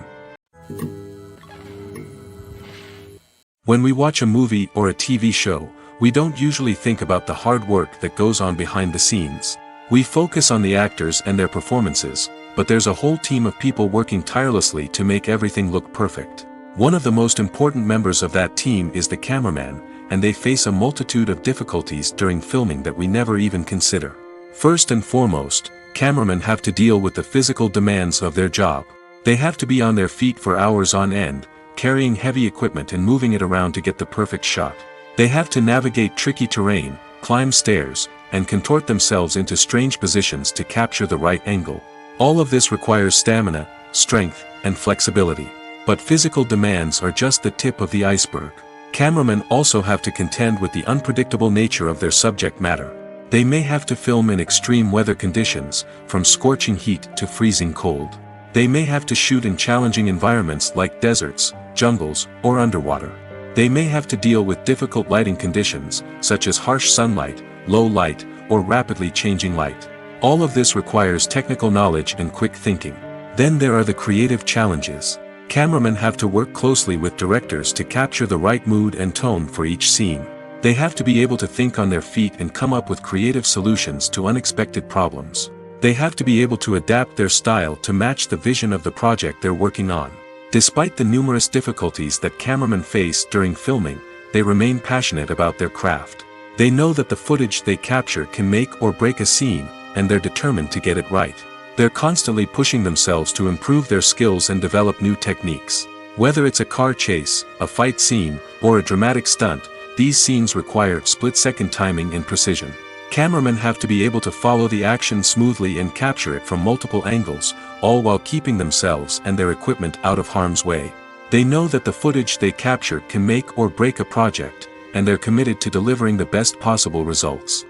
When we watch a movie or a TV show, we don't usually think about the hard work that goes on behind the scenes. We focus on the actors and their performances, but there's a whole team of people working tirelessly to make everything look perfect. One of the most important members of that team is the cameraman, and they face a multitude of difficulties during filming that we never even consider. First and foremost, cameramen have to deal with the physical demands of their job. They have to be on their feet for hours on end, carrying heavy equipment and moving it around to get the perfect shot. They have to navigate tricky terrain, climb stairs, and contort themselves into strange positions to capture the right angle. All of this requires stamina, strength, and flexibility. But physical demands are just the tip of the iceberg. Cameramen also have to contend with the unpredictable nature of their subject matter. They may have to film in extreme weather conditions, from scorching heat to freezing cold. They may have to shoot in challenging environments like deserts, jungles, or underwater. They may have to deal with difficult lighting conditions, such as harsh sunlight, low light, or rapidly changing light. All of this requires technical knowledge and quick thinking. Then there are the creative challenges. Cameramen have to work closely with directors to capture the right mood and tone for each scene. They have to be able to think on their feet and come up with creative solutions to unexpected problems. They have to be able to adapt their style to match the vision of the project they're working on. Despite the numerous difficulties that cameramen face during filming, they remain passionate about their craft. They know that the footage they capture can make or break a scene, and they're determined to get it right. They're constantly pushing themselves to improve their skills and develop new techniques. Whether it's a car chase, a fight scene, or a dramatic stunt, these scenes require split-second timing and precision. Cameramen have to be able to follow the action smoothly and capture it from multiple angles, all while keeping themselves and their equipment out of harm's way. They know that the footage they capture can make or break a project, and they're committed to delivering the best possible results.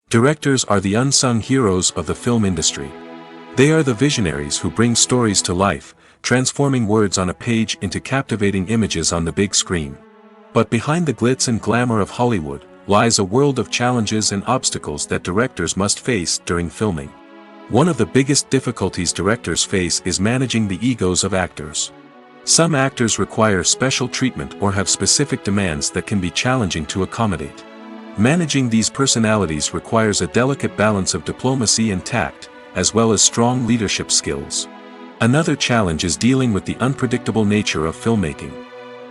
Directors are the unsung heroes of the film industry. They are the visionaries who bring stories to life, transforming words on a page into captivating images on the big screen. But behind the glitz and glamour of Hollywood, lies a world of challenges and obstacles that directors must face during filming. One of the biggest difficulties directors face is managing the egos of actors. Some actors require special treatment or have specific demands that can be challenging to accommodate. Managing these personalities requires a delicate balance of diplomacy and tact, as well as strong leadership skills. Another challenge is dealing with the unpredictable nature of filmmaking.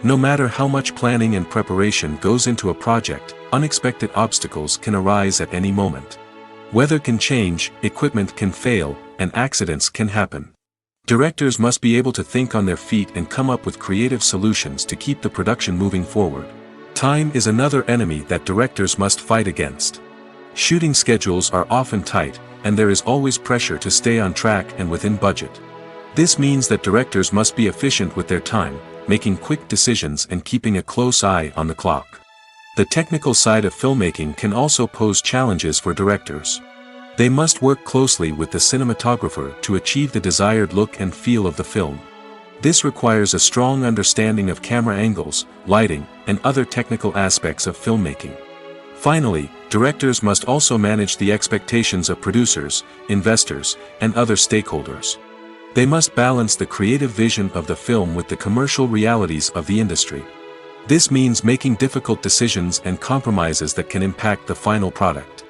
No matter how much planning and preparation goes into a project, unexpected obstacles can arise at any moment. Weather can change, equipment can fail, and accidents can happen. Directors must be able to think on their feet and come up with creative solutions to keep the production moving forward. Time is another enemy that directors must fight against. Shooting schedules are often tight, and there is always pressure to stay on track and within budget. This means that directors must be efficient with their time, making quick decisions and keeping a close eye on the clock. The technical side of filmmaking can also pose challenges for directors. They must work closely with the cinematographer to achieve the desired look and feel of the film. This requires a strong understanding of camera angles, lighting, and other technical aspects of filmmaking. Finally, directors must also manage the expectations of producers, investors, and other stakeholders. They must balance the creative vision of the film with the commercial realities of the industry. This means making difficult decisions and compromises that can impact the final product.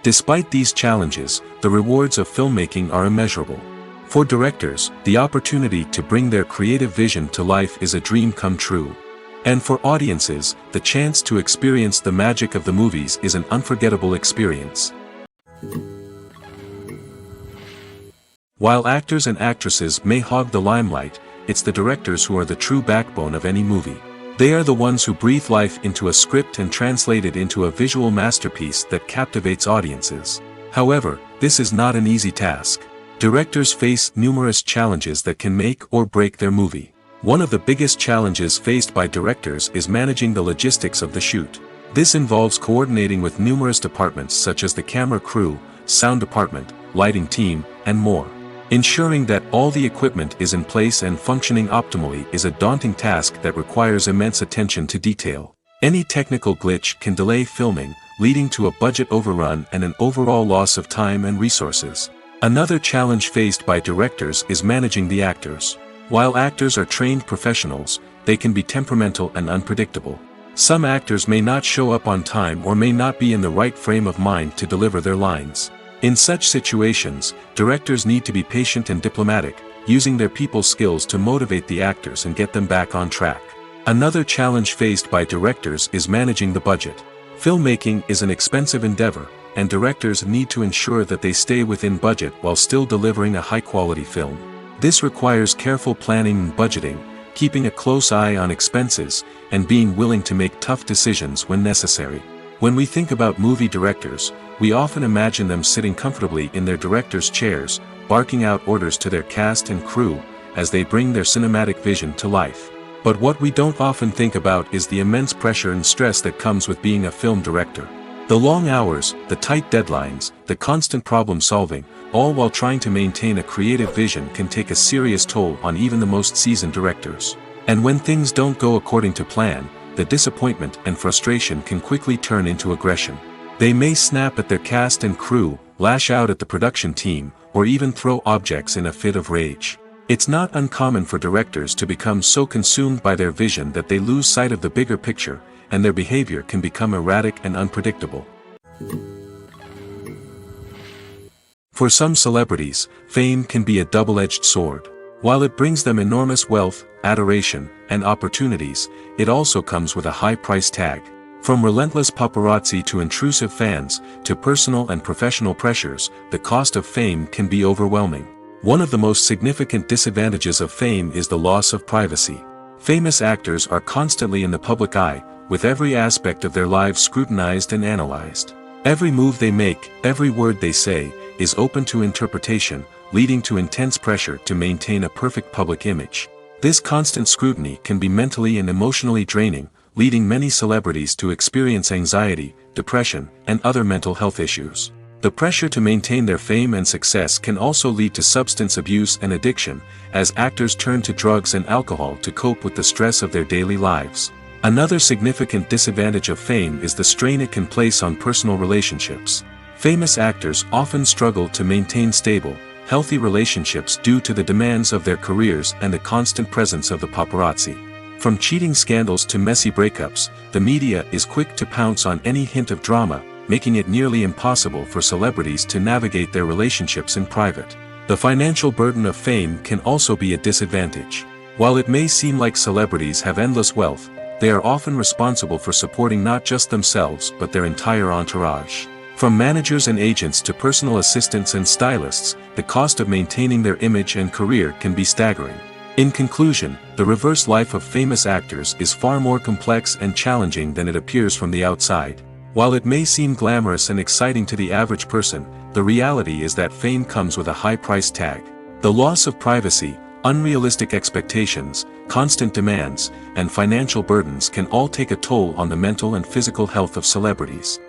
Despite these challenges, the rewards of filmmaking are immeasurable. For directors, the opportunity to bring their creative vision to life is a dream come true. And for audiences, the chance to experience the magic of the movies is an unforgettable experience. While actors and actresses may hog the limelight, it's the directors who are the true backbone of any movie. They are the ones who breathe life into a script and translate it into a visual masterpiece that captivates audiences. However, this is not an easy task. Directors face numerous challenges that can make or break their movie. One of the biggest challenges faced by directors is managing the logistics of the shoot. This involves coordinating with numerous departments such as the camera crew, sound department, lighting team, and more. Ensuring that all the equipment is in place and functioning optimally is a daunting task that requires immense attention to detail. Any technical glitch can delay filming, leading to a budget overrun and an overall loss of time and resources. Another challenge faced by directors is managing the actors. While actors are trained professionals, they can be temperamental and unpredictable. Some actors may not show up on time or may not be in the right frame of mind to deliver their lines. In such situations, directors need to be patient and diplomatic, using their people skills to motivate the actors and get them back on track. Another challenge faced by directors is managing the budget. Filmmaking is an expensive endeavor, and directors need to ensure that they stay within budget while still delivering a high-quality film. This requires careful planning and budgeting, keeping a close eye on expenses, and being willing to make tough decisions when necessary. When we think about movie directors, we often imagine them sitting comfortably in their director's chairs, barking out orders to their cast and crew, as they bring their cinematic vision to life. But what we don't often think about is the immense pressure and stress that comes with being a film director. The long hours, the tight deadlines, the constant problem solving, all while trying to maintain a creative vision can take a serious toll on even the most seasoned directors. And when things don't go according to plan, the disappointment and frustration can quickly turn into aggression. They may snap at their cast and crew, lash out at the production team, or even throw objects in a fit of rage. It's not uncommon for directors to become so consumed by their vision that they lose sight of the bigger picture, and their behavior can become erratic and unpredictable. For some celebrities, fame can be a double-edged sword. While it brings them enormous wealth, adoration, and opportunities, it also comes with a high price tag. From relentless paparazzi to intrusive fans, to personal and professional pressures, the cost of fame can be overwhelming. One of the most significant disadvantages of fame is the loss of privacy. Famous actors are constantly in the public eye, with every aspect of their lives scrutinized and analyzed. Every move they make, every word they say, is open to interpretation, leading to intense pressure to maintain a perfect public image. This constant scrutiny can be mentally and emotionally draining, leading many celebrities to experience anxiety, depression, and other mental health issues. The pressure to maintain their fame and success can also lead to substance abuse and addiction, as actors turn to drugs and alcohol to cope with the stress of their daily lives. Another significant disadvantage of fame is the strain it can place on personal relationships. Famous actors often struggle to maintain stable, healthy relationships due to the demands of their careers and the constant presence of the paparazzi. From cheating scandals to messy breakups, the media is quick to pounce on any hint of drama, making it nearly impossible for celebrities to navigate their relationships in private. The financial burden of fame can also be a disadvantage. While it may seem like celebrities have endless wealth, they are often responsible for supporting not just themselves but their entire entourage. From managers and agents to personal assistants and stylists, the cost of maintaining their image and career can be staggering. In conclusion, the reverse life of famous actors is far more complex and challenging than it appears from the outside. While it may seem glamorous and exciting to the average person, the reality is that fame comes with a high price tag. The loss of privacy, unrealistic expectations, constant demands, and financial burdens can all take a toll on the mental and physical health of celebrities.